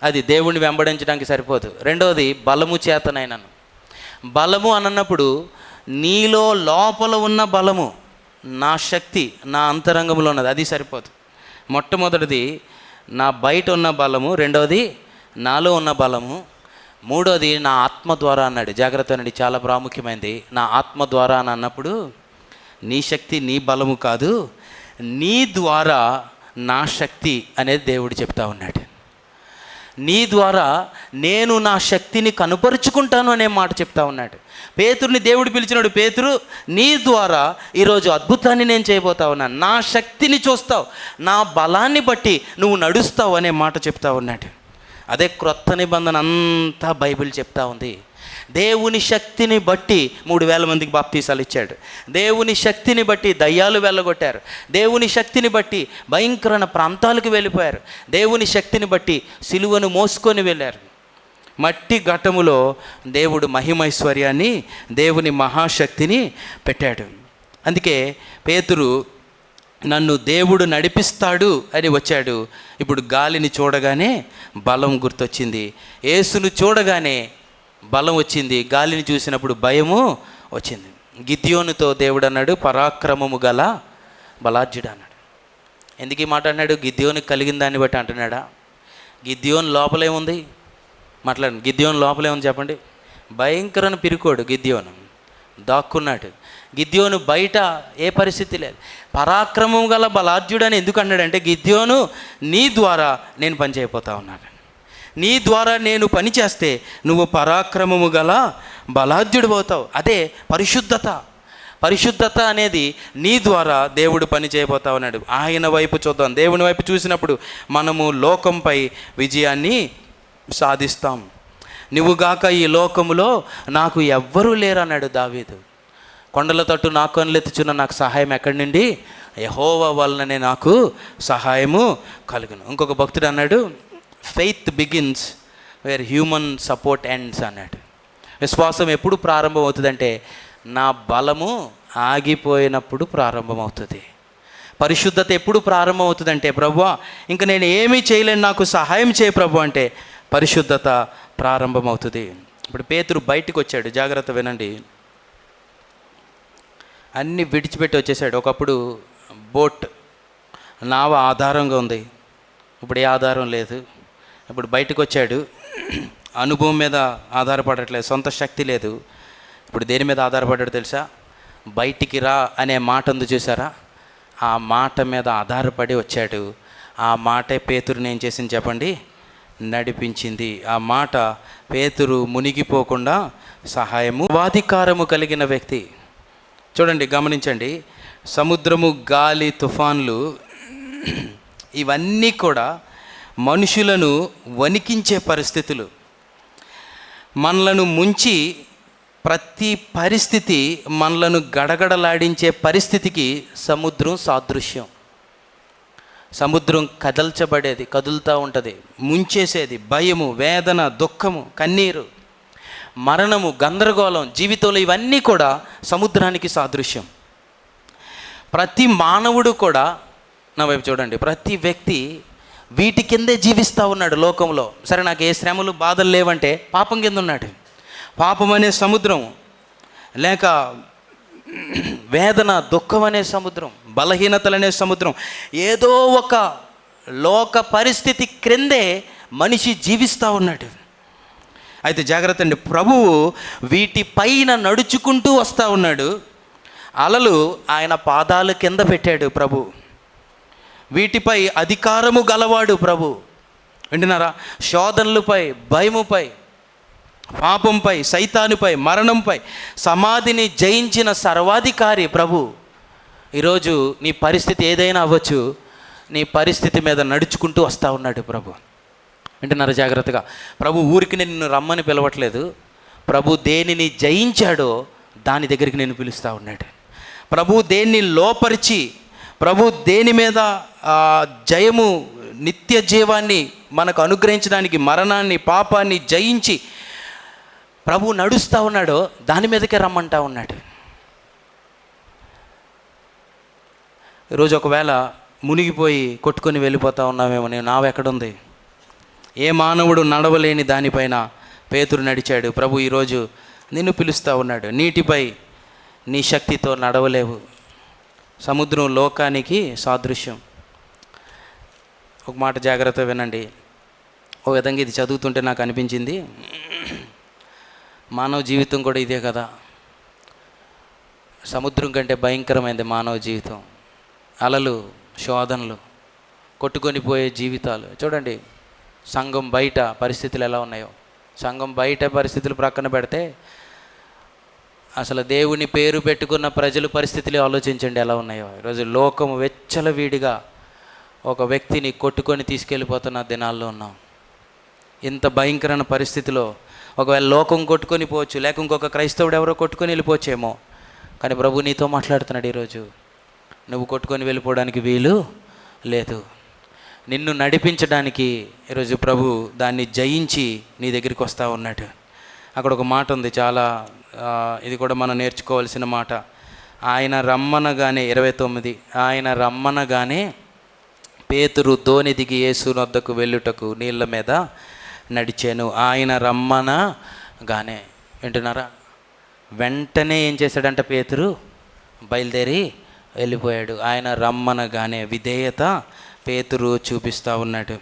అది దేవుణ్ణి వెంబడించడానికి సరిపోదు. రెండవది బలము చేతనైనను. బలము అన్నప్పుడు నీలో లోపల ఉన్న బలము, నా శక్తి నా అంతరంగంలో ఉన్నది, అది సరిపోదు. మొట్టమొదటిది నా బయట ఉన్న బలము, రెండవది నాలో ఉన్న బలము, మూడోది నా ఆత్మ ద్వారా అన్నాడు. జాగ్రత్త అండి, చాలా ప్రాముఖ్యమైనది. నా ఆత్మ ద్వారా అని అన్నప్పుడు నీ శక్తి నీ బలము కాదు, నీ ద్వారా నా శక్తి అనేది దేవుడు చెప్తా ఉన్నాడు. నీ ద్వారా నేను నా శక్తిని కనుపరుచుకుంటాను అనే మాట చెప్తా ఉన్నాడు. పేతురుని దేవుడు పిలిచినాడు, పేతురు నీ ద్వారా ఈరోజు అద్భుతాన్ని నేను చేయబోతా ఉన్నాను, నా శక్తిని చూస్తావు, నా బలాన్ని బట్టి నువ్వు నడుస్తావు అనే మాట చెప్తా ఉన్నాడు. అదే క్రొత్త నిబంధన అంతా బైబిల్ చెప్తా ఉంది. దేవుని శక్తిని బట్టి 3,000 మందికి బాప్తీసాలు ఇచ్చాడు. దేవుని శక్తిని బట్టి దయ్యాలు వెళ్ళగొట్టారు. దేవుని శక్తిని బట్టి భయంకరమైన ప్రాంతాలకు వెళ్ళిపోయారు. దేవుని శక్తిని బట్టి సిలువను మోసుకొని వెళ్ళారు. మట్టి ఘటములో దేవుడు మహిమైశ్వర్యాన్ని, దేవుని మహాశక్తిని పెట్టాడు. అందుకే పేతురు నన్ను దేవుడు నడిపిస్తాడు అని వచ్చాడు. ఇప్పుడు గాలిని చూడగానే బలం గుర్తొచ్చింది, యేసును చూడగానే బలం వచ్చింది, గాలిని చూసినప్పుడు భయము వచ్చింది. గిద్యోనుతో దేవుడు అన్నాడు, పరాక్రమము గల బలార్జుడు అన్నాడు. ఎందుకు ఈ మాట అన్నాడు? గిద్యోనికి కలిగిన దాన్ని బట్టి అంటున్నాడా? గిద్యోను లోపలే ఉంది, మాట్లాడండి. గిద్యోను లోపలే ఉంది చెప్పండి. భయంకరమైన పిరుకోడు గిద్యోను, దాక్కున్నాడు. గిద్యోను బయట ఏ పరిస్థితి లేదు. పరాక్రమం గల బలార్జుడు అని ఎందుకు అన్నాడంటే, గిద్యోను నీ ద్వారా నేను పని చేయబోతా ఉన్నాను, నీ ద్వారా నేను పని చేస్తే నువ్వు పరాక్రమము గల బలార్జుడు పోతావు. అదే పరిశుద్ధత. పరిశుద్ధత అనేది నీ ద్వారా దేవుడు పని చేయబోతా ఉన్నాడు. ఆయన వైపు చూద్దాం. దేవుని వైపు చూసినప్పుడు మనము లోకంపై విజయాన్ని సాధిస్తాం. నువ్వుగాక ఈ లోకములో నాకు ఎవ్వరూ లేరన్నాడు దావీదు. కొండల తట్టు నా కన్నులెత్తుచున్న నాకు సహాయం ఎక్కడి నుండి? యెహోవా వలననే నాకు సహాయము కలుగును. ఇంకొక భక్తుడు అన్నాడు, faith begins where human support ends అన్నాడు. విశ్వాసం ఎప్పుడు ప్రారంభం అవుతుందంటే నా బలము ఆగిపోయినప్పుడు ప్రారంభమవుతుంది. పరిశుద్ధత ఎప్పుడు ప్రారంభం అవుతుందంటే, ప్రభువా ఇంక నేను ఏమీ చేయలేను, నాకు సహాయం చేయ ప్రభు అంటే పరిశుద్ధత ప్రారంభమవుతుంది. ఇప్పుడు పేతురు బయటికి వచ్చాడు. జాగ్రత్త వినండి. అన్నీ విడిచిపెట్టి వచ్చేసాడు. ఒకప్పుడు బోట్ నావ ఆధారంగా ఉంది, ఇప్పుడు ఏ ఆధారం లేదు. ఇప్పుడు బయటకు వచ్చాడు. అనుభవం మీద ఆధారపడట్లేదు, సొంత శక్తి లేదు. ఇప్పుడు దేని మీద ఆధారపడ్డాడు తెలుసా? బయటికి రా అనే మాట ఉంది చూసారా? ఆ మాట మీద ఆధారపడి వచ్చాడు. ఆ మాటే పేతురుని ఏం చేసింది చెప్పండి? నడిపించింది. ఆ మాట పేతురు మునిగిపోకుండా సహాయము, వాధికారము కలిగిన వ్యక్తి. చూడండి, గమనించండి. సముద్రము, గాలి, తుఫాన్లు ఇవన్నీ కూడా మనుషులను వణికించే పరిస్థితులు. మనలను ముంచి ప్రతి పరిస్థితి మనలను గడగడలాడించే పరిస్థితికి సముద్రం సాదృశ్యం. సముద్రం కదల్చబడేది, కదులుతూ ఉంటుంది, ముంచేసేది. భయము, వేదన, దుఃఖము, కన్నీరు, మరణము, గందరగోళం, జీవితంలో ఇవన్నీ కూడా సముద్రానికి సాదృశ్యం. ప్రతి మానవుడు కూడా, నా వైపు చూడండి, ప్రతి వ్యక్తి వీటి కిందే జీవిస్తూ ఉన్నాడు లోకంలో. సరే, నాకు ఏ శ్రమలు బాధలు లేవంటే పాపం కింద ఉన్నాడు. పాపం అనే సముద్రం, లేక వేదన, దుఃఖం అనే సముద్రం, బలహీనతలనే సముద్రం, ఏదో ఒక లోక పరిస్థితి క్రిందే మనిషి జీవిస్తూ ఉన్నాడు. అయితే జాగ్రత్త అండి, ప్రభువు వీటిపైన నడుచుకుంటూ వస్తూ ఉన్నాడు. అలలు ఆయన పాదాల కింద పెట్టాడు ప్రభు. వీటిపై అధికారము గలవాడు ప్రభు. వింటున్నారా? శోధనలపై, భయముపై, పాపంపై, సైతానుపై, మరణంపై సమాధిని జయించిన సర్వాధికారి ప్రభు. ఈరోజు నీ పరిస్థితి ఏదైనా అవ్వచ్చు, నీ పరిస్థితి మీద నడుచుకుంటూ వస్తూ ఉన్నాడు ప్రభు. వింటున్నారు జాగ్రత్తగా. ప్రభు ఊరికి నిన్ను రమ్మని పిలవట్లేదు. ప్రభు దేనిని జయించాడో దాని దగ్గరికి నేను పిలుస్తూ ఉన్నాడు. ప్రభు దేన్ని లోపరిచి, ప్రభు దేని మీద జయము, నిత్య జీవాన్ని మనకు అనుగ్రహించడానికి, మరణాన్ని, పాపాన్ని జయించి ప్రభు నడుస్తూ ఉన్నాడో దాని మీదకే రమ్మంటా ఉన్నాడు. ఈరోజు ఒకవేళ మునిగిపోయి కొట్టుకొని వెళ్ళిపోతూ ఉన్నామేమో, నేను నావ ఎక్కడుంది? ఏ మానవుడు నడవలేని దానిపైన పేతురు నడిచాడు. ప్రభు ఈరోజు నిన్ను పిలుస్తూ ఉన్నాడు. నీటిపై నీ శక్తితో నడవలేవు. సముద్రం లోకానికి సాదృశ్యం. ఒక మాట జాగ్రత్త వినండి. ఓ విధంగా ఇది చదువుతుంటే నాకు అనిపించింది, మానవ జీవితం కూడా ఇదే కదా. సముద్రం కంటే భయంకరమైనది మానవ జీవితం. అలలు, శోధనలు, కొట్టుకొని పోయే జీవితాలు. చూడండి సంఘం బయట పరిస్థితులు ఎలా ఉన్నాయో. సంఘం బయట పరిస్థితులు ప్రక్కన పెడితే అసలు దేవుని పేరు పెట్టుకున్న ప్రజల పరిస్థితులు ఆలోచించండి ఎలా ఉన్నాయో. ఈరోజు లోకం వెచ్చలవీడిగా ఒక వ్యక్తిని కొట్టుకొని తీసుకెళ్ళిపోతున్న దినాల్లో ఉన్నాం. ఇంత భయంకరమైన పరిస్థితిలో ఒకవేళ లోకం కొట్టుకొని పోవచ్చు, లేక ఇంకొక క్రైస్తవుడు ఎవరో కొట్టుకొని వెళ్ళిపోవచ్చేమో. కానీ ప్రభు నీతో మాట్లాడుతున్నాడు ఈరోజు. నువ్వు కొట్టుకొని వెళ్ళిపోవడానికి వీలు లేదు. నిన్ను నడిపించడానికి ఈరోజు ప్రభు దాన్ని జయించి నీ దగ్గరికి వస్తూ ఉన్నాడు. అక్కడ ఒక మాట ఉంది, చాలా ఇది కూడా మనం నేర్చుకోవాల్సిన మాట. ఆయన రమ్మనగానే 29, ఆయన రమ్మనగానే పేతురు దోణి దిగి యేసు వద్దకు వెళ్ళుటకు నీళ్ళ మీద నడిచాను. ఆయన రమ్మనగానే, వింటున్నారా? వెంటనే ఏం చేశాడంట? పేతురు బయలుదేరి వెళ్ళిపోయాడు. ఆయన రమ్మనగానే విధేయత పేతురు చూపిస్తూ ఉన్నాడు.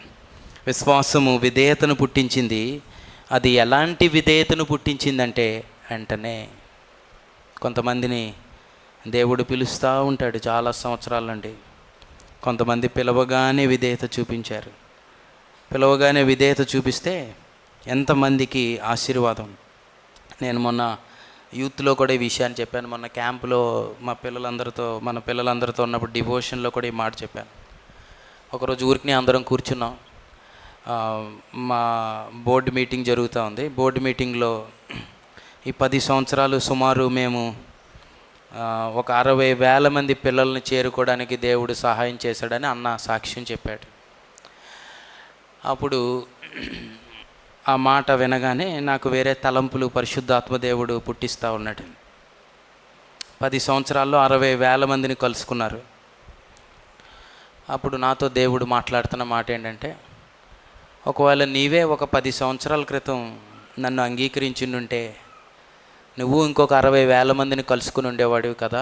విశ్వాసము విధేయతను పుట్టించింది. అది ఎలాంటి విధేయతను పుట్టించిందంటే వెంటనే. కొంతమందిని దేవుడు పిలుస్తూ ఉంటాడు చాలా సంవత్సరాల నుండి. కొంతమంది పిలవగానే విధేయత చూపించారు. పిలవగానే విధేయత చూపిస్తే ఎంతమందికి ఆశీర్వాదం. నేను మొన్న యూత్లో కూడా ఈ విషయాన్ని చెప్పాను. మొన్న క్యాంపులో మన పిల్లలందరితో ఉన్నప్పుడు డివోషన్లో కూడా ఈ మాట చెప్పాను. ఒకరోజు ఊరికి అందరం కూర్చున్నాం. మా బోర్డు మీటింగ్ జరుగుతూ ఉంది. బోర్డు మీటింగ్లో ఈ 10 సంవత్సరాలు సుమారు మేము ఒక 60,000 మంది పిల్లల్ని చేరుకోవడానికి దేవుడు సహాయం చేశాడని అన్న సాక్ష్యం చెప్పాడు. అప్పుడు ఆ మాట వినగానే నాకు వేరే తలంపులు పరిశుద్ధాత్మ దేవుడు పుట్టిస్తూ ఉన్నాడు. 10 సంవత్సరాల్లో 60,000 మందిని కలుసుకున్నారు. అప్పుడు నాతో దేవుడు మాట్లాడుతున్న మాట ఏంటంటే, ఒకవేళ నీవే ఒక 10 సంవత్సరాల క్రితం నన్ను అంగీకరించిండుంటే నువ్వు ఇంకొక 60,000 మందిని కలుసుకుని ఉండేవాడివి కదా.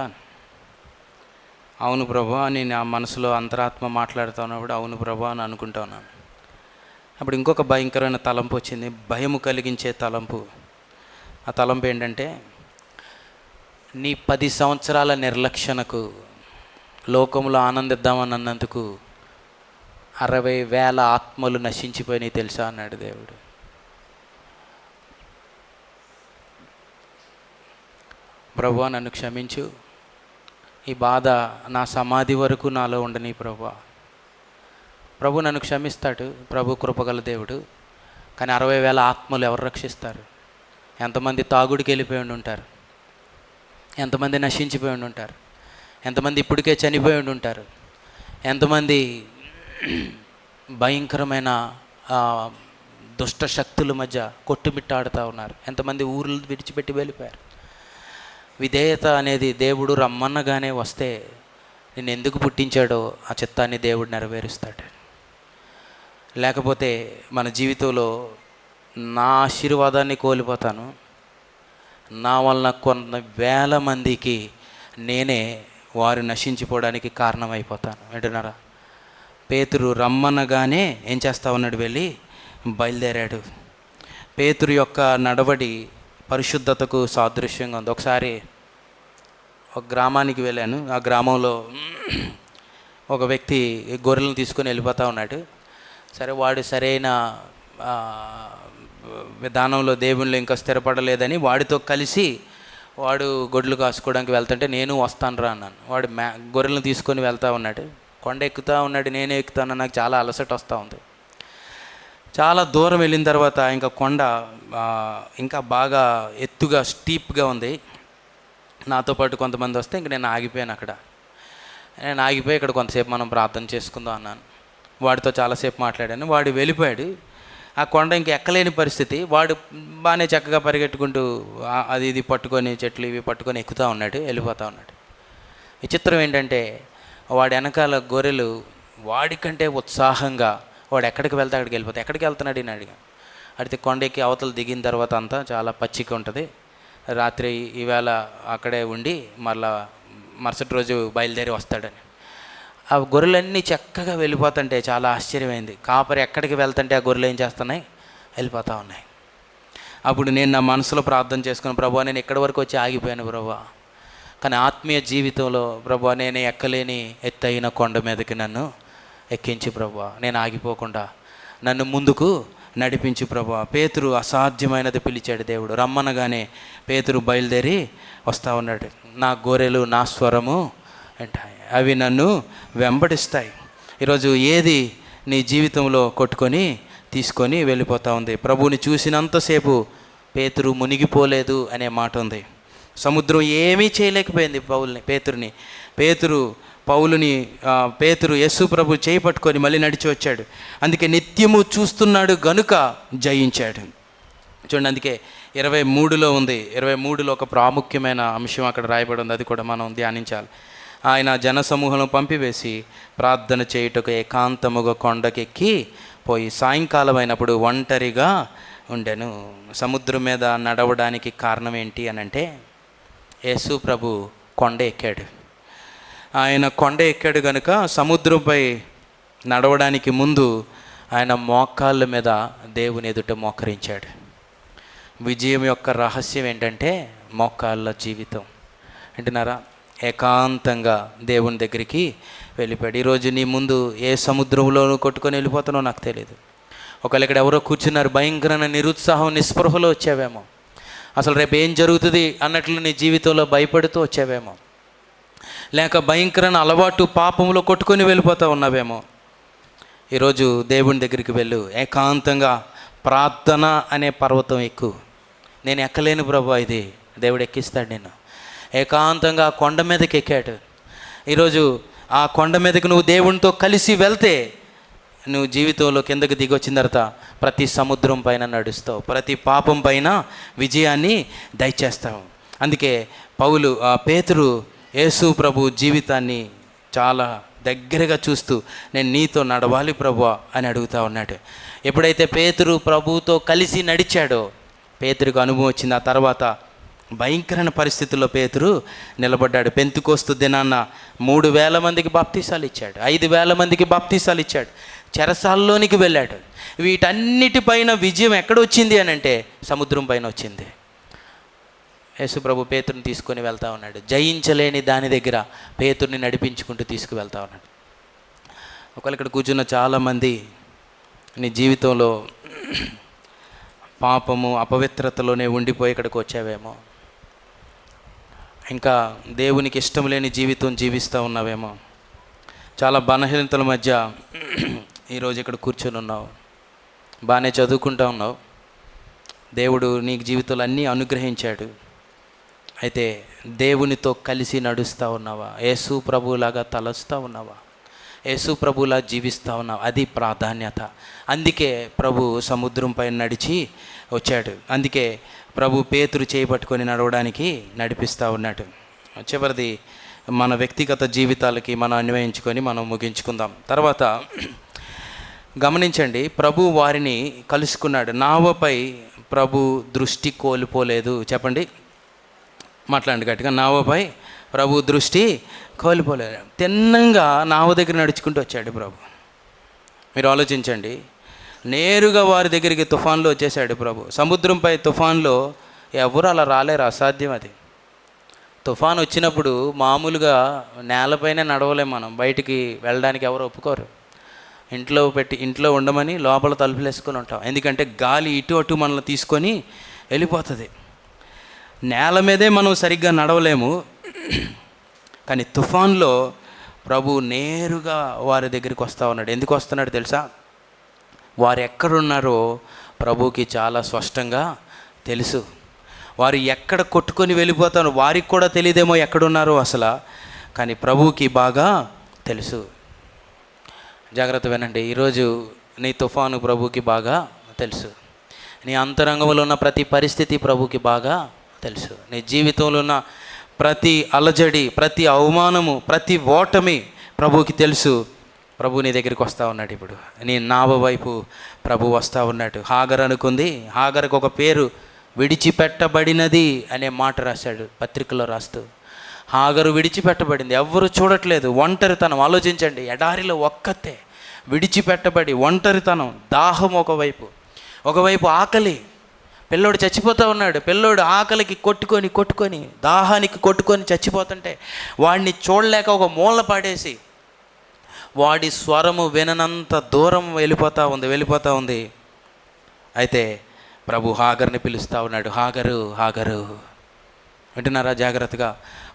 అవును ప్రభా అని నా మనసులో అంతరాత్మ మాట్లాడుతూ ఉన్నప్పుడు అవును ప్రభా అని అనుకుంటా ఉన్నాను. అప్పుడు ఇంకొక భయంకరమైన తలంపు వచ్చింది, భయము కలిగించే తలంపు. ఆ తలంపు ఏంటంటే, నీ 10 సంవత్సరాల నిర్లక్ష్యనకు లోకంలో ఆనందిద్దామని అన్నందుకు 60,000 ఆత్మలు నశించిపోయినాయి తెలుసా అన్నాడు దేవుడు. ప్రభువా నన్ను క్షమించు, ఈ బాధ నా సమాధి వరకు నాలో ఉండని ప్రభువా. ప్రభు నన్ను క్షమిస్తాడు, ప్రభు కృపగల దేవుడు. కానీ 60,000 ఆత్మలు ఎవరు రక్షిస్తారు? ఎంతమంది తాగుడికి వెళ్ళిపోయి ఉంటారు, ఎంతమంది నశించిపోయి ఉంటారు, ఎంతమంది ఇప్పటికే చనిపోయి ఉంటారు, ఎంతమంది భయంకరమైన దుష్ట శక్తుల మధ్య కొట్టుమిట్టాడుతూ ఉన్నారు, ఎంతమంది ఊర్లు విడిచిపెట్టి వెళ్ళిపోయారు. విధేయత అనేది దేవుడు రమ్మన్నగానే వస్తే నేను ఎందుకు పుట్టించాడో ఆ చిత్తాన్ని దేవుడు నెరవేరుస్తాడు. లేకపోతే మన జీవితంలో నా ఆశీర్వాదాన్ని కోల్పోతాను, నా వలన కొంత 1000 మందికి నేనే వారు నశించిపోవడానికి కారణమైపోతాను. వింటున్నారా? పేతురు రమ్మనగానే ఏం చేస్తా ఉన్నాడు? వెళ్ళి బయలుదేరాడు. పేతురు యొక్క నడవడి పరిశుద్ధతకు సాదృశ్యంగా ఉంది. ఒకసారి ఒక గ్రామానికి వెళ్ళాను. ఆ గ్రామంలో ఒక వ్యక్తి గొర్రెలను తీసుకొని వెళ్ళిపోతూ ఉన్నాడు. సరే, వాడు సరైన విధానంలో దేవుళ్ళు ఇంకా స్థిరపడలేదని వాడితో కలిసి వాడు గొడ్లు కాసుకోవడానికి వెళ్తుంటే నేను వస్తాను రా అన్నాను. వాడు గొర్రెలను తీసుకొని వెళ్తూ ఉన్నాడు. కొండ ఎక్కుతూ ఉన్నాడు, నేనే ఎక్కుతాను. నాకు చాలా అలసట వస్తూ ఉంది. చాలా దూరం వెళ్ళిన తర్వాత ఇంకా కొండ ఇంకా బాగా ఎత్తుగా స్టీప్గా ఉంది. నాతో పాటు కొంతమంది వస్తే ఇంక నేను ఆగిపోయాను అక్కడ. నేను ఆగిపోయి ఇక్కడ కొంతసేపు మనం ప్రార్థన చేసుకుందాం అన్నాను. వాడితో చాలాసేపు మాట్లాడాను. వాడు వెళ్ళిపోయాడు. ఆ కొండ ఇంక ఎక్కలేని పరిస్థితి. వాడు బాగానే చక్కగా పరిగెట్టుకుంటూ అది ఇది పట్టుకొని, చెట్లు ఇవి పట్టుకొని ఎక్కుతూ ఉన్నాడు, వెళ్ళిపోతూ ఉన్నాడు. విచిత్రం ఏంటంటే వాడి వెనకాల గొర్రెలు వాడికంటే ఉత్సాహంగా వాడు ఎక్కడికి వెళ్తే అక్కడికి వెళ్ళిపోతాయి. ఎక్కడికి వెళ్తున్నాడు అని అడిగాను. అడిగితే కొండకి అవతలు దిగిన తర్వాత అంతా చాలా పచ్చిక ఉంటుంది, రాత్రి ఈవేళ అక్కడే ఉండి మళ్ళా మరుసటి రోజు బయలుదేరి వస్తాడని. ఆ గొర్రెలన్నీ చక్కగా వెళ్ళిపోతుంటే చాలా ఆశ్చర్యమైంది. కాపరి ఎక్కడికి వెళ్తుంటే ఆ గొర్రెలు ఏం చేస్తున్నాయి, వెళ్ళిపోతూ ఉన్నాయి. అప్పుడు నేను నా మనసులో ప్రార్థన చేసుకుని, ప్రభువా నేను ఎక్కడి వరకు వచ్చి ఆగిపోయాను ప్రభువా, కానీ ఆత్మీయ జీవితంలో ప్రభువా నేను ఎక్కలేని ఎత్తైన కొండ మీదకి నన్ను ఎక్కించి ప్రభువా, నేను ఆగిపోకుండా నన్ను ముందుకు నడిపించి ప్రభువా. పేతురు అసాధ్యమైనది పిలిచాడు దేవుడు. రమ్మనగానే పేతురు బయలుదేరి వస్తూ ఉన్నాడు. నా గొర్రెలు నా స్వరము అంటాయి, అవి నన్ను వెంబడిస్తాయి. ఈరోజు ఏది నీ జీవితంలో కొట్టుకొని తీసుకొని వెళ్ళిపోతూ ఉంది. ప్రభువుని చూసినంతసేపు పేతురు మునిగిపోలేదు అనే మాట ఉంది. సముద్రం ఏమీ చేయలేకపోయింది పేతురు యేసు ప్రభు చేయి పట్టుకొని మళ్ళీ నడిచి వచ్చాడు. అందుకే నిత్యము చూస్తున్నాడు గనుక జయించాడు. చూడండి, అందుకే 23లో ఉంది. 23లో ఒక ప్రాముఖ్యమైన అంశం అక్కడ రాయబడి ఉంది, అది కూడా మనం ధ్యానించాలి. ఆయన జనసమూహం పంపివేసి ప్రార్థన చేయుటకు ఏకాంతముగా కొండకెక్కి పోయి సాయంకాలం అయినప్పుడు ఒంటరిగా ఉండెను. సముద్రం మీద నడవడానికి కారణం ఏంటి అని అంటే, యేసు ప్రభు కొండ ఎక్కాడు. ఆయన కొండ ఎక్కాడు కనుక సముద్రంపై నడవడానికి ముందు ఆయన మోకాళ్ళ మీద దేవుని ఎదుట మోకరించాడు. విజయం యొక్క రహస్యం ఏంటంటే మోకాళ్ళ జీవితం. అంటున్నారా? ఏకాంతంగా దేవుని దగ్గరికి వెళ్ళిపోయాడు. ఈరోజు నీ ముందు ఏ సముద్రంలోనూ కొట్టుకొని వెళ్ళిపోతానో నాకు తెలియదు. ఒకవేళ ఇక్కడ ఎవరో కూర్చున్నారు, భయంకరమైన నిరుత్సాహం నిస్పృహలో వచ్చావేమో, అసలు రేపు ఏం జరుగుతుంది అన్నట్లు నీ జీవితంలో భయపడుతూ వచ్చావేమో, లేక భయంకరమైన అలవాటు పాపంలో కొట్టుకొని వెళ్ళిపోతూ ఉన్నావేమో. ఈరోజు దేవుని దగ్గరికి వెళ్ళు, ఏకాంతంగా ప్రార్థన అనే పర్వతం ఎక్కువ. నేను ఎక్కలేను ప్రభు, ఇది దేవుడు ఎక్కిస్తాడు నేను. ఏకాంతంగా కొండ మీదకి ఎక్కాడు. ఈరోజు ఆ కొండ మీదకి నువ్వు దేవునితో కలిసి వెళ్తే నువ్వు జీవితంలో కిందకి దిగి వచ్చిన తర్వాత ప్రతి సముద్రం పైన నడుస్తావు, ప్రతి పాపం పైన విజయాన్ని దయచేస్తావు. అందుకే పేతురు యేసు ప్రభు జీవితాన్ని చాలా దగ్గరగా చూస్తూ నేను నీతో నడవాలి ప్రభువా అని అడుగుతూ ఉన్నాడు. ఎప్పుడైతే పేతురు ప్రభువుతో కలిసి నడిచాడో పేతురుకు అనుభవం వచ్చింది. ఆ తర్వాత భయంకరమైన పరిస్థితుల్లో పేతురు నిలబడ్డాడు. పెంతెకోస్తు దినాన్న 3,000 మందికి బాప్తీసాలు ఇచ్చాడు, 5,000 మందికి బాప్తీసాలు ఇచ్చాడు, చెరసాల్లోనికి వెళ్ళాడు. వీటన్నిటిపైన విజయం ఎక్కడొచ్చింది అని అంటే సముద్రం పైన వచ్చింది. యేసు ప్రభు పేతురుని తీసుకొని వెళ్తూ ఉన్నాడు. జయించలేని దాని దగ్గర పేతురుని నడిపించుకుంటూ తీసుకువెళ్తా ఉన్నాడు. ఒకవేళ ఇక్కడ కూర్చున్న చాలామంది నీ జీవితంలో పాపము అపవిత్రతలోనే ఉండిపోయి ఇక్కడికి వచ్చావేమో, ఇంకా దేవునికి ఇష్టం లేని జీవితం జీవిస్తూ ఉన్నావేమో, చాలా బలహీనతల మధ్య ఈరోజు ఇక్కడ కూర్చొని ఉన్నావు. బాగానే చదువుకుంటూ ఉన్నావు, దేవుడు నీకు జీవితంలో అన్నీ అనుగ్రహించాడు. అయితే దేవునితో కలిసి నడుస్తూ ఉన్నావా? యేసు ప్రభువులాగా తలస్తూ ఉన్నావా? యేసు ప్రభువులా జీవిస్తూ ఉన్నావా? అది ప్రాధాన్యత. అందుకే ప్రభు సముద్రం పైన నడిచి వచ్చాడు. అందుకే ప్రభు పేతురు చేయబట్టుకొని నడవడానికి నడిపిస్తూ ఉన్నాడు. చివరిది మన వ్యక్తిగత జీవితాలకి మనం అన్వయించుకొని మనం ముగించుకుందాం. తర్వాత గమనించండి, ప్రభు వారిని కలుసుకున్నాడు. నావపై ప్రభు దృష్టి కోల్పోలేదు. చెప్పండి, మాట్లాడండి గట్టిగా. నావపై ప్రభు దృష్టి కోల్పోలేదు. తిన్నంగా నావ దగ్గర నడుచుకుంటూ వచ్చాడు ప్రభు. మీరు ఆలోచించండి, నేరుగా వారి దగ్గరికి తుఫాన్లో వచ్చేసాడు ప్రభు. సముద్రంపై తుఫాన్లో ఎవరు అలా రాలేరు, అసాధ్యం అది. తుఫాన్ వచ్చినప్పుడు మామూలుగా నేలపైన నడవలేం, మనం బయటికి వెళ్ళడానికి ఎవరు ఒప్పుకోరు. ఇంట్లో ఉండమని లోపల తలుపులు వేసుకొని ఉంటాం, ఎందుకంటే గాలి ఇటు అటు మనల్ని తీసుకొని వెళ్ళిపోతుంది. నేల మీదే మనం సరిగ్గా నడవలేము. కానీ తుఫాన్లో ప్రభు నేరుగా వారి దగ్గరికి వస్తూ ఉన్నాడు. ఎందుకు వస్తున్నాడు తెలుసా? వారు ఎక్కడున్నారో ప్రభువుకి చాలా స్పష్టంగా తెలుసు. వారు ఎక్కడ కొట్టుకొని వెళ్ళిపోతారో వారికి కూడా తెలియదేమో ఎక్కడున్నారో అసలు, కానీ ప్రభువుకి బాగా తెలుసు. జాగ్రత్త వినండి, ఈరోజు నీ తుఫాను ప్రభువుకి బాగా తెలుసు. నీ అంతరంగంలో ఉన్న ప్రతి పరిస్థితి ప్రభువుకి బాగా తెలుసు. నీ జీవితంలో ఉన్న ప్రతి అలజడి, ప్రతి అవమానము, ప్రతి ఓటమి ప్రభువుకి తెలుసు. ప్రభు నీ దగ్గరికి వస్తూ ఉన్నాడు. ఇప్పుడు నీ నావ వైపు ప్రభు వస్తూ ఉన్నాడు. హాగర్ అనుకుంది, హాగర్కి ఒక పేరు విడిచిపెట్టబడినది అనే మాట రాశాడు పత్రికలో రాస్తూ. హాగరు విడిచిపెట్టబడింది, ఎవ్వరు చూడట్లేదు, ఒంటరితనం. ఆలోచించండి, ఎడారిలో ఒక్కతే విడిచిపెట్టబడి ఒంటరితనం, దాహం, ఒకవైపు ఆకలి. పిల్లోడు చచ్చిపోతూ ఉన్నాడు. పిల్లోడు ఆకలికి కొట్టుకొని దాహానికి కొట్టుకొని చచ్చిపోతుంటే వాడిని చూడలేక ఒక మూల పాడేసి వాడి స్వరము విననంత దూరం వెళ్ళిపోతూ ఉంది. అయితే ప్రభు హాగర్ని పిలుస్తూ ఉన్నాడు, హాగరు. వింటున్నారా జాగ్రత్తగా?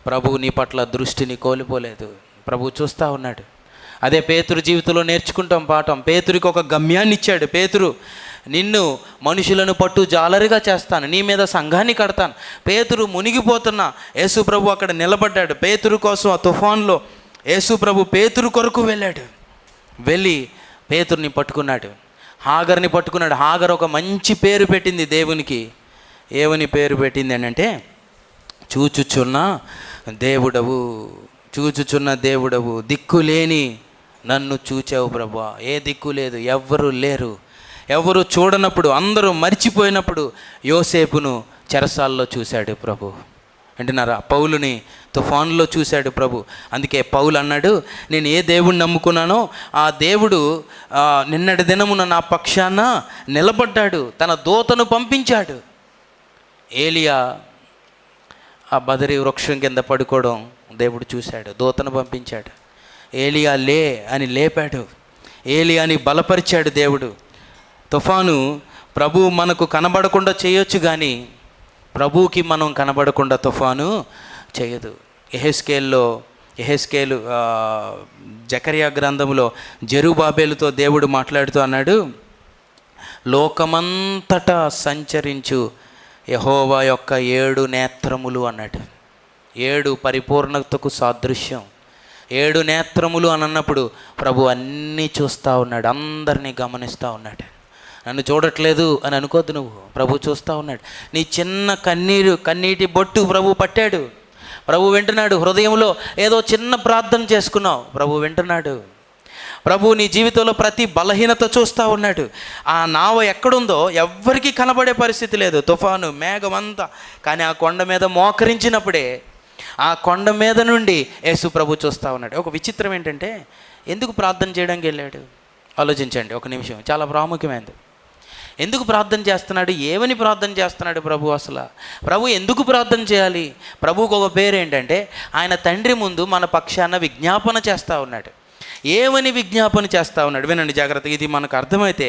ప్రభు నీ పట్ల దృష్టిని కోల్పోలేదు. ప్రభు చూస్తూ ఉన్నాడు. అదే పేతురు జీవితంలో నేర్చుకుంటాం పాఠం. పేతురికి ఒక గమ్యాన్ని ఇచ్చాడు. పేతురు, నిన్ను మనుషులను పట్టు జాలరిగా చేస్తాను, నీ మీద సంఘాన్ని కడతాను. పేతురు మునిగిపోతున్న యేసు ప్రభు అక్కడ నిలబడ్డాడు. పేతురు కోసం ఆ తుఫాన్లో యేసు ప్రభు పేతురు కొరకు వెళ్ళి పేతుర్ని పట్టుకున్నాడు, హాగర్ని పట్టుకున్నాడు. హాగర్ ఒక మంచి పేరు పెట్టింది దేవునికి. ఏమని పేరు పెట్టింది అంటే, చూచుచున్న దేవుడవు, దిక్కులేని నన్ను చూచావు ప్రభువా. ఏ దిక్కు లేదు, ఎవ్వరూ లేరు. ఎవరు చూడనప్పుడు, అందరూ మర్చిపోయినప్పుడు యోసేపును చెరసాల్లో చూశాడు ప్రభు. వింటున్నారా? పౌలుని తుఫానులో చూశాడు ప్రభు. అందుకే పౌలు అన్నాడు, నేను ఏ దేవుడిని నమ్ముకున్నానో ఆ దేవుడు నిన్నటి దినమున నా పక్షాన నిలబడ్డాడు, తన దూతను పంపించాడు. ఏలియా ఆ బదరి వృక్షం కింద పడుకోవడం దేవుడు చూశాడు, దూతను పంపించాడు. ఏలియా లే అని లేపాడు, ఏలియాని బలపరిచాడు దేవుడు. తుఫాను ప్రభు మనకు కనబడకుండా చేయొచ్చు, కానీ ప్రభువుకి మనం కనబడకుండా తుఫాను చేయదు. యెహెజ్కేలు జకర్యా గ్రంథంలో జెరుబాబేలుతో దేవుడు మాట్లాడుతూ అన్నాడు, లోకమంతటా సంచరించు యెహోవా యొక్క 7 నేత్రములు అన్నాడు. 7 పరిపూర్ణతకు సాదృశ్యం. 7 నేత్రములు అని అన్నప్పుడు ప్రభు అన్నీ చూస్తూ ఉన్నాడు, అందరినీ గమనిస్తూ ఉన్నాడు. నన్ను చూడట్లేదు అని అనుకోద్దు నువ్వు, ప్రభు చూస్తూ ఉన్నాడు. నీ చిన్న కన్నీటి బొట్టు ప్రభు పట్టాడు, ప్రభు వింటున్నాడు. హృదయంలో ఏదో చిన్న ప్రార్థన చేసుకున్నావు, ప్రభు వింటున్నాడు. ప్రభు నీ జీవితంలో ప్రతి బలహీనత చూస్తూ ఉన్నాడు. ఆ నావ ఎక్కడుందో ఎవ్వరికీ కనబడే పరిస్థితి లేదు, తుఫాను మేఘం అంతా. కానీ ఆ కొండ మీద మోకరించినప్పుడే ఆ కొండ మీద నుండి యేసు ప్రభు చూస్తూ ఉన్నాడు. ఒక విచిత్రం ఏంటంటే, ఎందుకు ప్రార్థన చేయడానికి వెళ్ళాడు? ఆలోచించండి ఒక నిమిషం, చాలా ప్రాముఖ్యమైనది. ఎందుకు ప్రార్థన చేస్తున్నాడు? ఏమని ప్రార్థన చేస్తున్నాడు ప్రభు? అసలు ప్రభు ఎందుకు ప్రార్థన చేయాలి? ప్రభువుకు ఒక పేరు ఏంటంటే, ఆయన తండ్రి ముందు మన పక్షాన విజ్ఞాపన చేస్తూ ఉన్నాడు. ఏమని విజ్ఞాపన చేస్తూ ఉన్నాడు? వినండి జాగ్రత్తగా. ఇది మనకు అర్థమైతే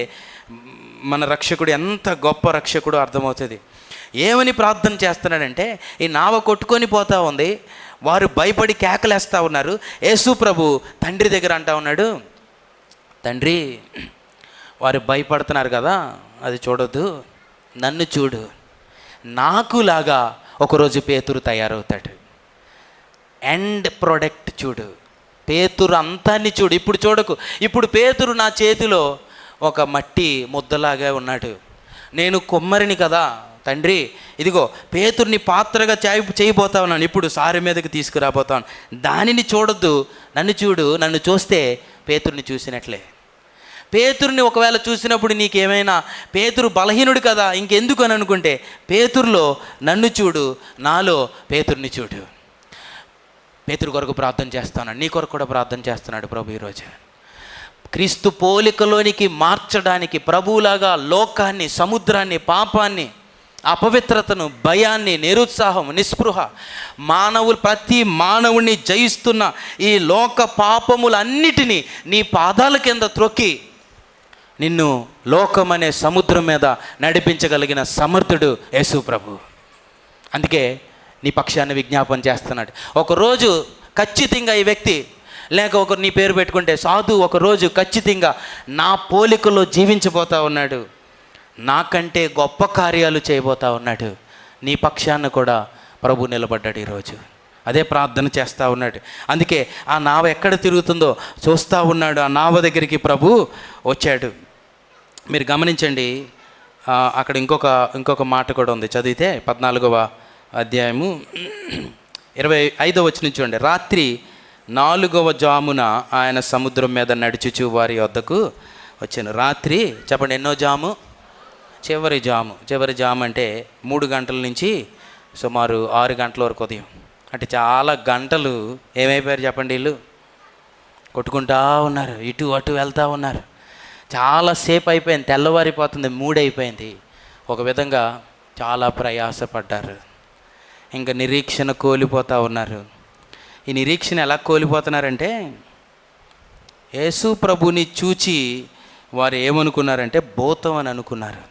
మన రక్షకుడు ఎంత గొప్ప రక్షకుడు అర్థమవుతుంది. ఏమని ప్రార్థన చేస్తున్నాడంటే, ఈ నావ కొట్టుకొని పోతూ ఉంది, వారు భయపడి కేకలేస్తూ ఉన్నారు. యేసు ప్రభు తండ్రి దగ్గర అంటూ ఉన్నాడు, తండ్రి, వారు భయపడుతున్నారు కదా, అది చూడొద్దు, నన్ను చూడు, నాకులాగా ఒకరోజు పేతురు తయారవుతాడు. ఎండ్ ప్రొడక్ట్ చూడు, పేతురు అంతాన్ని చూడు. ఇప్పుడు చూడకు. ఇప్పుడు పేతురు నా చేతిలో ఒక మట్టి ముద్దలాగా ఉన్నాడు, నేను కుమ్మరిని కదా తండ్రి, ఇదిగో పేతుర్ని పాత్రగా చేయబోతా ఉన్నాను, ఇప్పుడు సారి మీదకి తీసుకురాబోతాను. దానిని చూడొద్దు, నన్ను చూడు. నన్ను చూస్తే పేతుర్ని చూసినట్లే. పేతుర్ని ఒకవేళ చూసినప్పుడు నీకేమైనా, పేతురు బలహీనుడు కదా ఇంకెందుకు అని అనుకుంటే, పేతురులో నన్ను చూడు, నాలో పేతుర్ని చూడు. పేతురు కొరకు ప్రార్థన చేస్తున్నాడు, నీ కొరకు కూడా ప్రార్థన చేస్తున్నాడు ప్రభు ఈరోజు. క్రీస్తు పోలికలోనికి మార్చడానికి ప్రభువులాగా లోకాన్ని, సముద్రాన్ని, పాపాన్ని, అపవిత్రతను, భయాన్ని, నిరుత్సాహం, నిస్పృహ, ప్రతి మానవుణ్ణి జయిస్తున్న ఈ లోక పాపములన్నిటినీ నీ పాదాల కింద త్రొక్కి నిన్ను లోకం అనే సముద్రం మీద నడిపించగలిగిన సమర్థుడు యేసు ప్రభు. అందుకే నీ పక్షాన్ని విజ్ఞాపన చేస్తున్నాడు. ఒకరోజు ఖచ్చితంగా ఈ వ్యక్తి లేక ఒకరు నీ పేరు పెట్టుకుంటే సాధు ఒకరోజు ఖచ్చితంగా నా పోలికలో జీవించబోతా ఉన్నాడు, నాకంటే గొప్ప కార్యాలు చేయబోతా ఉన్నాడు, నీ పక్షాన కూడా ప్రభు నిలబడ్డాడు ఈరోజు. అదే ప్రార్థన చేస్తూ ఉన్నాడు. అందుకే ఆ నావ ఎక్కడ తిరుగుతుందో చూస్తూ ఉన్నాడు. ఆ నావ దగ్గరికి ప్రభు వచ్చాడు. మీరు గమనించండి, అక్కడ ఇంకొక మాట కూడా ఉంది. చదివితే 14వ అధ్యాయము 25వ వచనం చూడండి. రాత్రి 4వ జామున ఆయన సముద్రం మీద నడుచుచు వారి వద్దకు వచ్చాను. రాత్రి చెప్పండి, ఎన్నో జాము? చివరి జాము అంటే 3 గంటల నుంచి సుమారు 6 గంటల వరకు ఉదయం. అంటే చాలా గంటలు ఏమైపోయారు చెప్పండి, వీళ్ళు కొట్టుకుంటా ఉన్నారు, ఇటు అటు వెళ్తూ ఉన్నారు. చాలాసేపు అయిపోయింది, తెల్లవారిపోతుంది, 3 అయిపోయింది. ఒక విధంగా చాలా ప్రయాసపడ్డారు. ఇంకా నిరీక్షణ కోల్పోతూ ఉన్నారు. ఈ నిరీక్షణ ఎలా కోల్పోతున్నారంటే, యేసు ప్రభుని చూచి వారు ఏమనుకున్నారంటే భూతం అని అనుకున్నారు.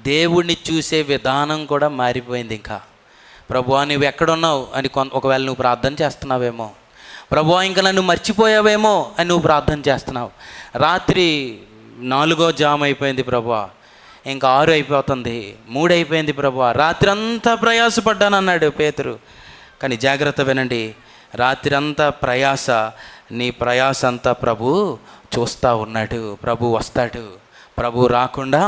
దేవుణ్ణి చూసే విధానం కూడా మారిపోయింది. ఇంకా ప్రభువా నువ్వు ఎక్కడున్నావు అని ఒకవేళ నువ్వు ప్రార్థన చేస్తున్నావేమో, ప్రభువా ఇంకా నన్ను మర్చిపోయావేమో అని నువ్వు ప్రార్థన చేస్తున్నావు. రాత్రి 4వ జాము అయిపోయింది ప్రభువా, ఇంకా 6 అయిపోతుంది, 3 అయిపోయింది ప్రభువా, రాత్రి అంతా ప్రయాసపడ్డాను అన్నాడు పేతురు. కానీ జాగ్రత్త వినండి, రాత్రి అంతా ప్రయాస, నీ ప్రయాస అంతా ప్రభు చూస్తూ ఉన్నాడు. ప్రభు వస్తాడు, ప్రభు రాకుండా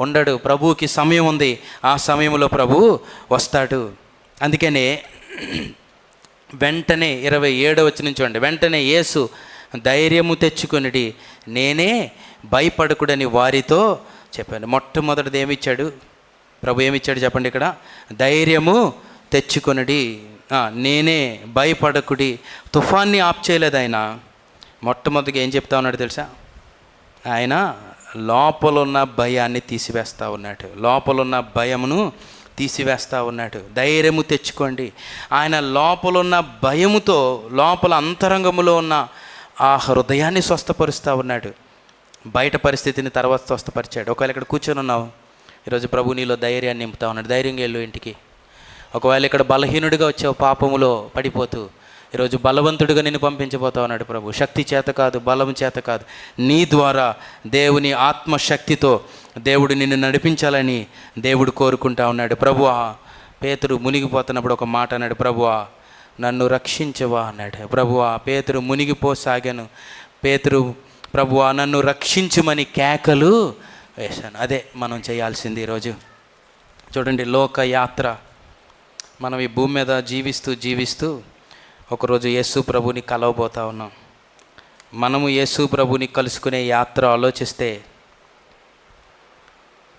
ఉండడు. ప్రభువుకి సమయం ఉంది, ఆ సమయంలో ప్రభు వస్తాడు. అందుకనే వెంటనే 27వ వచనం చూడండి. వెంటనే యేసు ధైర్యము తెచ్చుకొనిడి, నేనే, భయపడకుడని వారితో చెప్పాను. మొట్టమొదటిది ఏమిచ్చాడు ప్రభు? ఏమిచ్చాడు చెప్పండి ఇక్కడ? ధైర్యము తెచ్చుకొనిడి, నేనే, భయపడకుడి. తుఫాన్ని ఆప్ చేయలేదు ఆయన. మొట్టమొదటిగా ఏం చెప్తా ఉన్నాడు తెలుసా? ఆయన లోపలున్న భయాన్ని తీసివేస్తూ ఉన్నాడు. లోపలున్న భయమును తీసివేస్తూ ఉన్నాడు. ధైర్యము తెచ్చుకోండి. ఆయన లోపలున్న భయముతో లోపల అంతరంగములో ఉన్న ఆ హృదయాన్ని స్వస్థపరుస్తూ ఉన్నాడు. బయట పరిస్థితిని తర్వాత స్వస్థపరిచాడు. ఒకవేళ ఇక్కడ కూర్చొని ఉన్నావు, ఈరోజు ప్రభు నీలో ధైర్యాన్ని నింపుతా ఉన్నాడు. ధైర్యంగా వెళ్ళు ఇంటికి. ఒకవేళ ఇక్కడ బలహీనుడిగా వచ్చావు, పాపములో పడిపోతూ, ఈరోజు బలవంతుడిగా నిన్ను పంపించబోతా ఉన్నాడు ప్రభు. శక్తి చేత కాదు, బలం చేత కాదు, నీ ద్వారా దేవుని ఆత్మశక్తితో దేవుడు నిన్ను నడిపించాలని దేవుడు కోరుకుంటా ఉన్నాడు. ప్రభువా, పేతురు మునిగిపోతున్నప్పుడు ఒక మాట అన్నాడు, ప్రభువా నన్ను రక్షించవా అన్నాడు. ప్రభువా, పేతురు మునిగిపోసాగాను. పేతురు ప్రభువా నన్ను రక్షించుమని కేకలు వేశాను. అదే మనం చేయాల్సింది ఈరోజు. చూడండి, లోకయాత్ర. మనం ఈ భూమి మీద జీవిస్తూ ఒకరోజు యేసు ప్రభుని కలవబోతా ఉన్నాం. మనము యేసు ప్రభుని కలుసుకునే యాత్ర ఆలోచిస్తే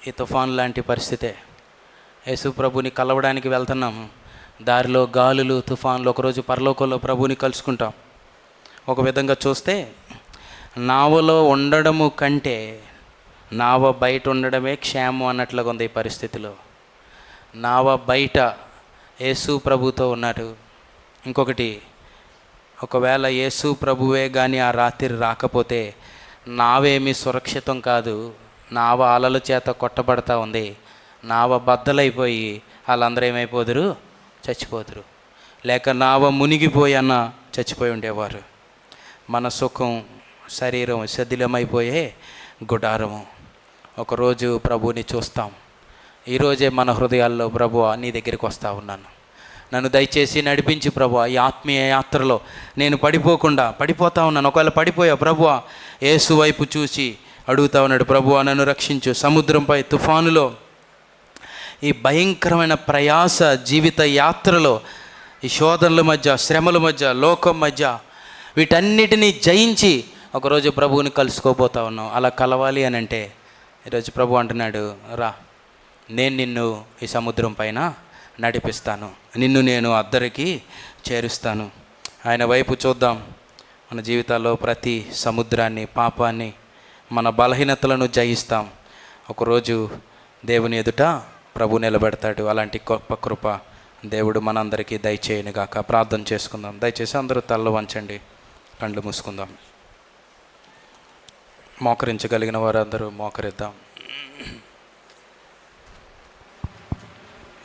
ఈ తుఫాన్ లాంటి పరిస్థితే. యేసు ప్రభుని కలవడానికి వెళ్తున్నాము, దారిలో గాలులు, తుఫాన్లు. ఒకరోజు పరలోకంలో ప్రభుని కలుసుకుంటాం. ఒక విధంగా చూస్తే నావలో ఉండడము కంటే నావ బయట ఉండడమే క్షేమం అన్నట్లుగా ఉంది ఈ పరిస్థితిలో. నావ బయట యేసు ప్రభుతో ఉన్నాడు. ఇంకొకటి, ఒకవేళ యేసు ప్రభువే కానీ ఆ రాత్రి రాకపోతే నావేమీ సురక్షితం కాదు. నావ అలల చేత కొట్టబడతా ఉంది. నావ బద్దలైపోయి వాళ్ళందరూ ఏమైపోదురు? చచ్చిపోదురు. లేక నావ మునిగిపోయి అన్న చచ్చిపోయి ఉండేవారు. మన సుఖం, శరీరం శిథిలమైపోయే గుడారము. ఒకరోజు ప్రభువుని చూస్తాం. ఈరోజే మన హృదయాల్లో ప్రభువా నీ దగ్గరికి వస్తూ ఉన్నాను, నన్ను దయచేసి నడిపించి ప్రభువా, ఈ ఆత్మీయ యాత్రలో నేను పడిపోతా ఉన్నాను. ఒకవేళ పడిపోయా ప్రభువా, యేసు వైపు చూసి అడుగుతా ఉన్నాడు, ప్రభువా నన్ను రక్షించు. సముద్రంపై తుఫానులో, ఈ భయంకరమైన ప్రయాస జీవిత యాత్రలో, ఈ శోధనల మధ్య, శ్రమల మధ్య, లోకం మధ్య, వీటన్నిటినీ జయించి ఒకరోజు ప్రభువుని కలుసుకోబోతా ఉన్నాం. అలా కలవాలి అని అంటే ఈరోజు ప్రభు అంటున్నాడు, రా, నేను నిన్ను ఈ సముద్రం పైన నడిపిస్తాను, నిన్ను నేను అద్దరికి చేరుస్తాను. ఆయన వైపు చూద్దాం. మన జీవితాల్లో ప్రతి సముద్రాన్ని, పాపాన్ని, మన బలహీనతలను జయిస్తాం. ఒకరోజు దేవుని ఎదుట ప్రభు నిలబెడతాడు. అలాంటి గొప్ప కృప దేవుడు మనందరికీ దయచేయనుగాక. ప్రార్థన చేసుకుందాం. దయచేసి అందరూ తలలు వంచండి, కళ్ళు మూసుకుందాం. మోకరించగలిగిన వారందరూ మోకరిద్దాం.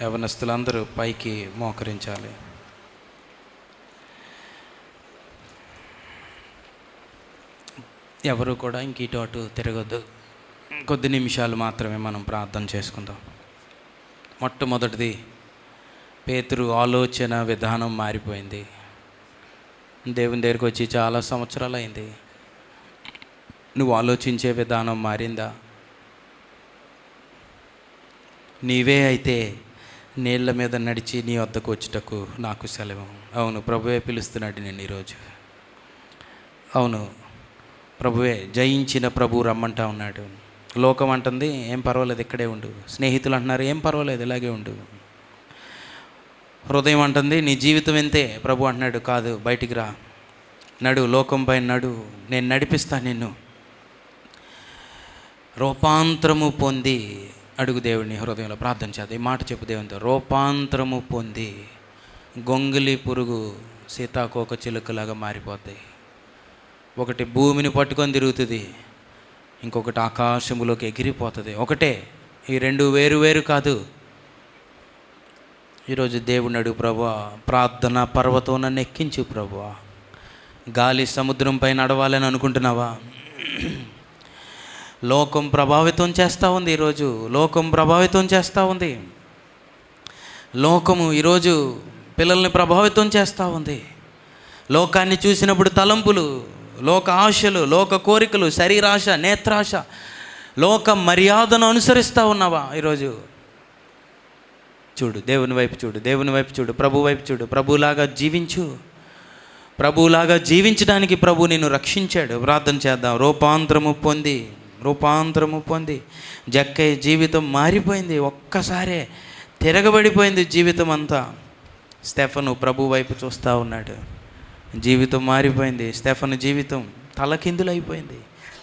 యవనస్తులందరూ పైకి మోకరించాలి. ఎవరు కూడా ఇంక ఇటు అటు తిరగొద్దు. కొద్ది నిమిషాలు మాత్రమే మనం ప్రార్థన చేసుకుందాం. మొట్టమొదటిది, పేతురు ఆలోచన విధానం మారిపోయింది. దేవుని దగ్గరికి వచ్చి చాలా సంవత్సరాలు అయింది. నువ్వు ఆలోచించే విధానం మారిందా? నీవే అయితే నీళ్ళ మీద నడిచి నీ వద్దకు వచ్చుటకు నాకు సెలవు. అవును, ప్రభువే పిలుస్తున్నాడు నేను ఈరోజు. అవును, ప్రభువే, జయించిన ప్రభు రమ్మంటా ఉన్నాడు. లోకం అంటుంది ఏం పర్వాలేదు ఇక్కడే ఉండు. స్నేహితులు అంటున్నారు ఏం పర్వాలేదు ఇలాగే ఉండు. హృదయం అంటుంది నీ జీవితం ఎంతే. ప్రభు అంటున్నాడు కాదు, బయటికి రా, నడు, లోకం పైన నడు, నేను నడిపిస్తాను నిన్ను. రూపాంతరము పొంది అడుగు దేవుడిని హృదయంలో. ప్రార్థన చేద్దాం, ఈ మాట చెప్పు దేవునితో. రూపాంతరము పొంది గొంగిలి పురుగు సీతాకోక చిలుకలాగా మారిపోద్ది. ఒకటి భూమిని పట్టుకొని తిరుగుతుంది, ఇంకొకటి ఆకాశములోకి ఎగిరిపోతుంది. ఒకటే, ఈ రెండు వేరు వేరు కాదు. ఈరోజు దేవుని అడుగు, ప్రభువా ప్రార్థన పర్వతం నన్ను ఎక్కించు ప్రభువా. గాలి సముద్రంపై నడవాలని అనుకుంటున్నావా? లోకం ప్రభావితం చేస్తూ ఉంది. ఈరోజు లోకం ప్రభావితం చేస్తూ ఉంది. లోకము ఈరోజు పిల్లల్ని ప్రభావితం చేస్తూ ఉంది. లోకాన్ని చూసినప్పుడు తలంపులు, లోక ఆశలు, లోక కోరికలు, శరీరాశ, నేత్రాశ, లోక మర్యాదను అనుసరిస్తూ ఉన్నావా? ఈరోజు చూడు, దేవుని వైపు చూడు, దేవుని వైపు చూడు, ప్రభు వైపు చూడు. ప్రభులాగా జీవించు. ప్రభులాగా జీవించడానికి ప్రభు నిన్ను రక్షించాడు. ప్రార్థన చేద్దాం. రూపాంతరము పొంది జక్కయ్య జీవితం మారిపోయింది. ఒక్కసారే తిరగబడిపోయింది జీవితం అంతా. స్టెఫను ప్రభు వైపు చూస్తూ ఉన్నాడు. జీవితం మారిపోయింది. స్టెఫను జీవితం తలకిందులైపోయింది.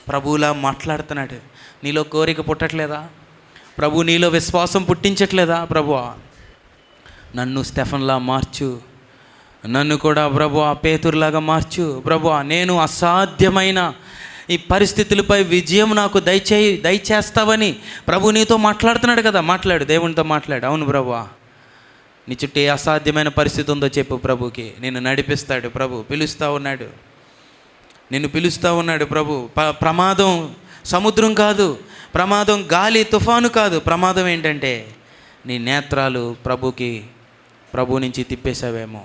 ప్రభువులా మాట్లాడుతున్నాడు. నీలో కోరిక పుట్టట్లేదా? ప్రభు నీలో విశ్వాసం పుట్టించట్లేదా? ప్రభువా నన్ను స్టెఫన్లా మార్చు, నన్ను కూడా ప్రభువా పేతురులాగా మార్చు. ప్రభువా నేను అసాధ్యమైన ఈ పరిస్థితులపై విజయం నాకు దయచేస్తావని ప్రభు నీతో మాట్లాడుతున్నాడు కదా. మాట్లాడు, దేవునితో మాట్లాడు. అవును ప్రభువా, నీ చుట్టూ ఏ అసాధ్యమైన పరిస్థితి ఉందో చెప్పు ప్రభుకి. నిన్ను నడిపిస్తాడు. ప్రభు పిలుస్తూ ఉన్నాడు, నిన్ను పిలుస్తూ ఉన్నాడు. ప్రభు ప్రమాదం సముద్రం కాదు, ప్రమాదం గాలి తుఫాను కాదు. ప్రమాదం ఏంటంటే నీ నేత్రాలు ప్రభు నుంచి తిప్పేశావేమో.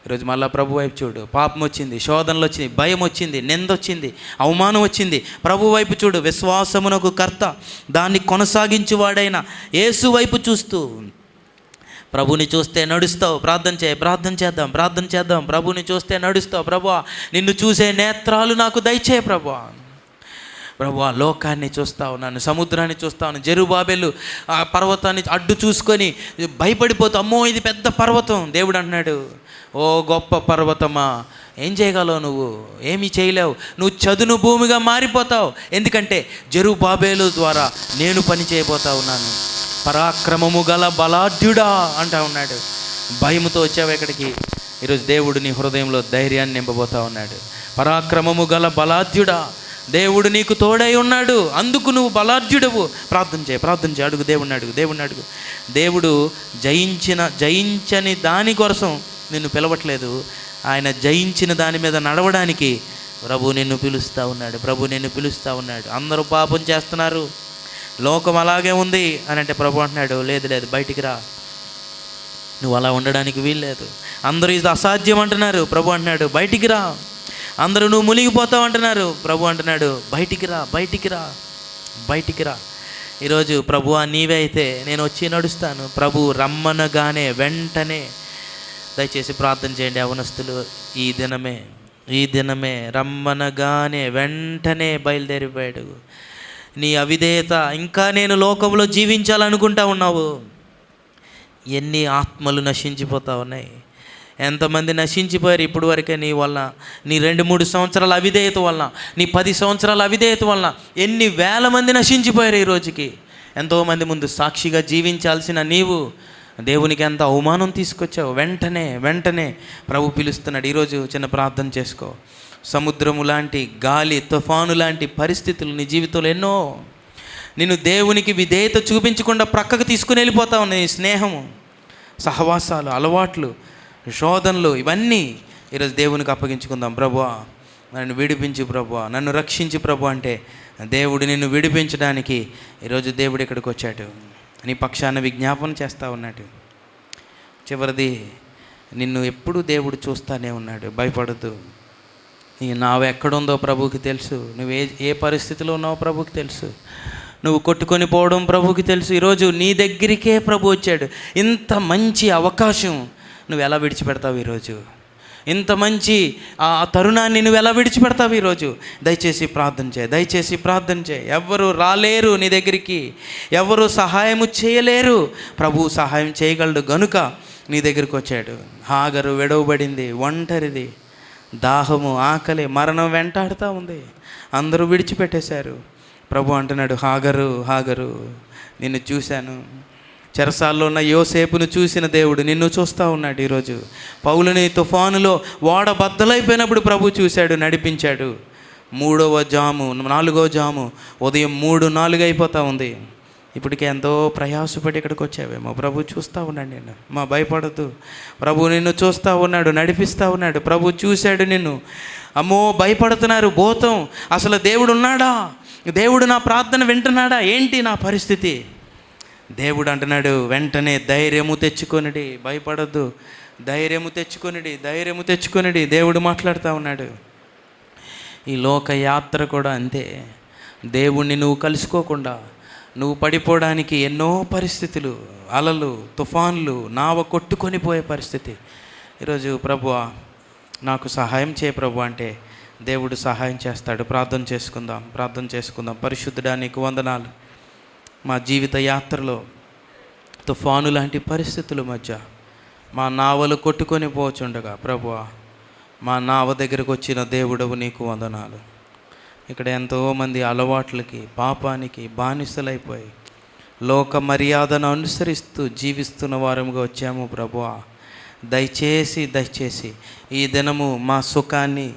ఈరోజు మళ్ళీ ప్రభు వైపు చూడు. పాపం వచ్చింది, శోధనలు వచ్చింది, భయం వచ్చింది, నింద వచ్చింది, అవమానం వచ్చింది. ప్రభు వైపు చూడు. విశ్వాసమునకు కర్త, దాన్ని కొనసాగించువాడైన యేసు వైపు చూస్తూ ప్రభుని చూస్తే నడుస్తావు. ప్రార్థన చేద్దాం. ప్రభుని చూస్తే నడుస్తావు. ప్రభువా నిన్ను చూసే నేత్రాలు నాకు దయచేయి ప్రభువా. ప్రభువా లోకాన్ని చూస్తా ఉన్నాను, సముద్రాన్ని చూస్తా ఉన్నాను. జెరుబాబెలు ఆ పర్వతాన్ని అడ్డు చూసుకొని భయపడిపోతూ, అమ్మో ఇది పెద్ద పర్వతం. దేవుడు అంటున్నాడు, ఓ గొప్ప పర్వతమా, ఏం చేయగలవు నువ్వు? ఏమీ చేయలేవు. నువ్వు చదును భూమిగా మారిపోతావు. ఎందుకంటే జెరుబాబెలు ద్వారా నేను పని చేయబోతా ఉన్నాను. పరాక్రమము గల బలాఢ్యుడా అంటా ఉన్నాడు. భయముతో వచ్చావు ఇక్కడికి. ఈరోజు దేవుడు నీ హృదయంలో ధైర్యాన్ని నింపబోతా ఉన్నాడు. పరాక్రమము గల బలాఢ్యుడా, దేవుడు నీకు తోడై ఉన్నాడు, అందుకు నువ్వు బలాఢ్యుడవు. ప్రార్థన చేయి. అడుగు దేవుణ్ణి అడుగు. దేవుడు జయించని దాని కోసం నిన్ను పిలవట్లేదు. ఆయన జయించిన దాని మీద నడవడానికి ప్రభు నిన్ను పిలుస్తూ ఉన్నాడు. అందరూ పాపం చేస్తున్నారు, లోకం అలాగే ఉంది అని అంటే ప్రభు అంటున్నాడు, లేదు బయటికి రా, నువ్వు అలా ఉండడానికి వీల్లేదు. అందరూ ఇది అసాధ్యం అంటున్నారు, ప్రభు అంటున్నాడు బయటికి రా. అందరూ నువ్వు మునిగిపోతావు అంటున్నారు, ప్రభు అంటున్నాడు బయటికి రా. ఈరోజు ప్రభువా నీవే అయితే నేను వచ్చి నడుస్తాను. ప్రభు రమ్మనగానే వెంటనే, దయచేసి ప్రార్థన చేయండి యవ్వనస్తులు. ఈ దినమే రమ్మనగానే వెంటనే బయలుదేరిపోయాడు. నీ అవిధేయత, ఇంకా నేను లోకంలో జీవించాలనుకుంటా ఉన్నావు. ఎన్ని ఆత్మలు నశించిపోతా ఉన్నాయి. ఎంతమంది నశించిపోయారు ఇప్పుడు వరకే నీ వలన. నీ 2-3 సంవత్సరాల అవిధేయత వలన, నీ 10 సంవత్సరాల అవిధేయత వలన ఎన్ని వేల మంది నశించిపోయారు. ఈ రోజుకి ఎంతోమంది ముందు సాక్షిగా జీవించాల్సిన నీవు దేవునికి ఎంత అవమానం తీసుకొచ్చావు. వెంటనే ప్రభు పిలుస్తున్నాడు. ఈరోజు చిన్న ప్రార్థన చేసుకో. సముద్రము లాంటి, గాలి తుఫాను లాంటి పరిస్థితులు నీ జీవితంలో ఎన్నో. నిన్ను దేవునికి విధేయత చూపించకుండా ప్రక్కకు తీసుకుని వెళ్ళిపోతా ఉన్నాయి. స్నేహము, సహవాసాలు, అలవాట్లు, శోధనలు, ఇవన్నీ ఈరోజు దేవునికి అప్పగించుకుందాం. ప్రభువా నన్ను విడిపించు ప్రభువా, నన్ను రక్షించు ప్రభు అంటే దేవుడు నిన్ను విడిపించడానికి ఈరోజు దేవుడు ఇక్కడికి వచ్చాడు, నీ పక్షాన విజ్ఞాపన చేస్తూ ఉన్నాడు. చివరిది, నిన్ను ఎప్పుడు దేవుడు చూస్తూనే ఉన్నాడు. భయపడద్దు. నీ నావ ఎక్కడుందో ప్రభువుకి తెలుసు. నువ్వు ఏ పరిస్థితిలో ఉన్నావో ప్రభువుకి తెలుసు. నువ్వు కొట్టుకొని పోవడం ప్రభువుకి తెలుసు. ఈరోజు నీ దగ్గరికే ప్రభు వచ్చాడు. ఇంత మంచి అవకాశం నువ్వు ఎలా విడిచిపెడతావు ఈరోజు? ఇంత మంచి ఆ తరుణాన్ని నువ్వు ఎలా విడిచిపెడతావు ఈరోజు? దయచేసి ప్రార్థన చేయి, దయచేసి ప్రార్థన చేయి. ఎవ్వరు రాలేరు నీ దగ్గరికి, ఎవరు సహాయము చేయలేరు. ప్రభువు సహాయం చేయగలడు గనుక నీ దగ్గరికి వచ్చాడు. హాగరు విడవబడింది, ఒంటరిది, దాహము, ఆకలి, మరణం వెంటాడుతూ ఉంది. అందరూ విడిచిపెట్టేశారు. ప్రభు అంటున్నాడు, హాగరు, హాగరు, నిన్ను చూశాను. చెరసాల్లో ఉన్న యోసేపును చూసిన దేవుడు నిన్ను చూస్తూ ఉన్నాడు ఈరోజు. పౌలుని తుఫానులో ఓడ బద్దలైపోయినప్పుడు ప్రభు చూశాడు, నడిపించాడు. 3వ జాము 4వ జాము ఉదయం 3-4 అయిపోతూ ఉంది. ఇప్పటికే ఎంతో ప్రయాసపడి ఇక్కడికి వచ్చావేమో. ప్రభు చూస్తూ ఉన్నాడు నిన్ను. మా భయపడద్దు. ప్రభు నిన్ను చూస్తూ ఉన్నాడు, నడిపిస్తూ ఉన్నాడు. ప్రభు చూశాడు నిన్ను. అమ్మో భయపడుతున్నారు, భూతం, అసలు దేవుడు ఉన్నాడా? దేవుడు నా ప్రార్థన వింటున్నాడా? ఏంటి నా పరిస్థితి? దేవుడు అంటున్నాడు, వెంటనే ధైర్యము తెచ్చుకొనిడి, భయపడద్దు, ధైర్యము తెచ్చుకొనిడి, ధైర్యము తెచ్చుకొనిడి. దేవుడు మాట్లాడుతూ ఉన్నాడు. ఈ లోక యాత్ర కూడా అంతే. దేవుణ్ణి నువ్వు కలుసుకోకుండా నువ్వు పడిపోవడానికి ఎన్నో పరిస్థితులు, అలలు, తుఫాన్లు, నావ కొట్టుకొని పోయే పరిస్థితి. ఈరోజు ప్రభువా నాకు సహాయం చేయ ప్రభు అంటే దేవుడు సహాయం చేస్తాడు. ప్రార్థన చేసుకుందాం, ప్రార్థన చేసుకుందాం. పరిశుద్ధుడా నీకు వందనాలు. మా జీవిత యాత్రలో తుఫాను లాంటి పరిస్థితుల మధ్య మా నావలు కొట్టుకొని పోచుండగా ప్రభువా మా నావ దగ్గరకు వచ్చిన దేవుడవు నీకు వందనాలు. ఇక్కడ ఎంతోమంది అలవాట్లకి, పాపానికి బానిసలైపోయి లోక మర్యాదను అనుసరిస్తూ జీవిస్తున్న వారముగా వచ్చాము ప్రభువా. దయచేసి దయచేసి ఈ దినము మా సుఖాన్ని,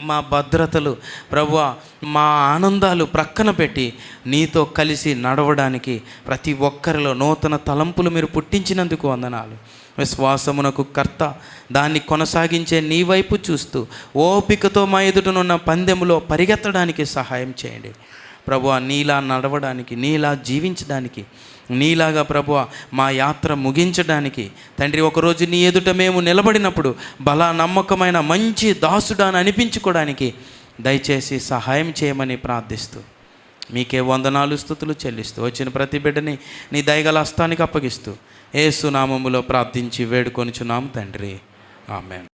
మా భద్రతలు ప్రభువా, మా ఆనందాలు ప్రక్కన పెట్టి నీతో కలిసి నడవడానికి ప్రతి ఒక్కరిలో నూతన తలంపులు మీరు పుట్టించినందుకు వందనాలు. విశ్వాసమునకు కర్త, దాన్ని కొనసాగించే నీ వైపు చూస్తూ ఓపికతో మా ఎదుటనున్న పందెములో పరిగెత్తడానికి సహాయం చేయండి ప్రభువా. నీలా నడవడానికి, నీలా జీవించడానికి, నీలాగా ప్రభువా మా యాత్ర ముగించడానికి తండ్రి, ఒకరోజు నీ ఎదుట మేము నిలబడినప్పుడు బలా నమ్మకమైన మంచి దాసుడాన్ని అనిపించుకోవడానికి దయచేసి సహాయం చేయమని ప్రార్థిస్తూ మీకే వందనాలు స్తుతులు చెల్లిస్తూ వచ్చిన ప్రతి బిడ్డని నీ దయగల హస్తానికి అప్పగిస్తూ యేసు నామములో ప్రార్థించి వేడుకొనుచున్నాము తండ్రి. ఆమేన్.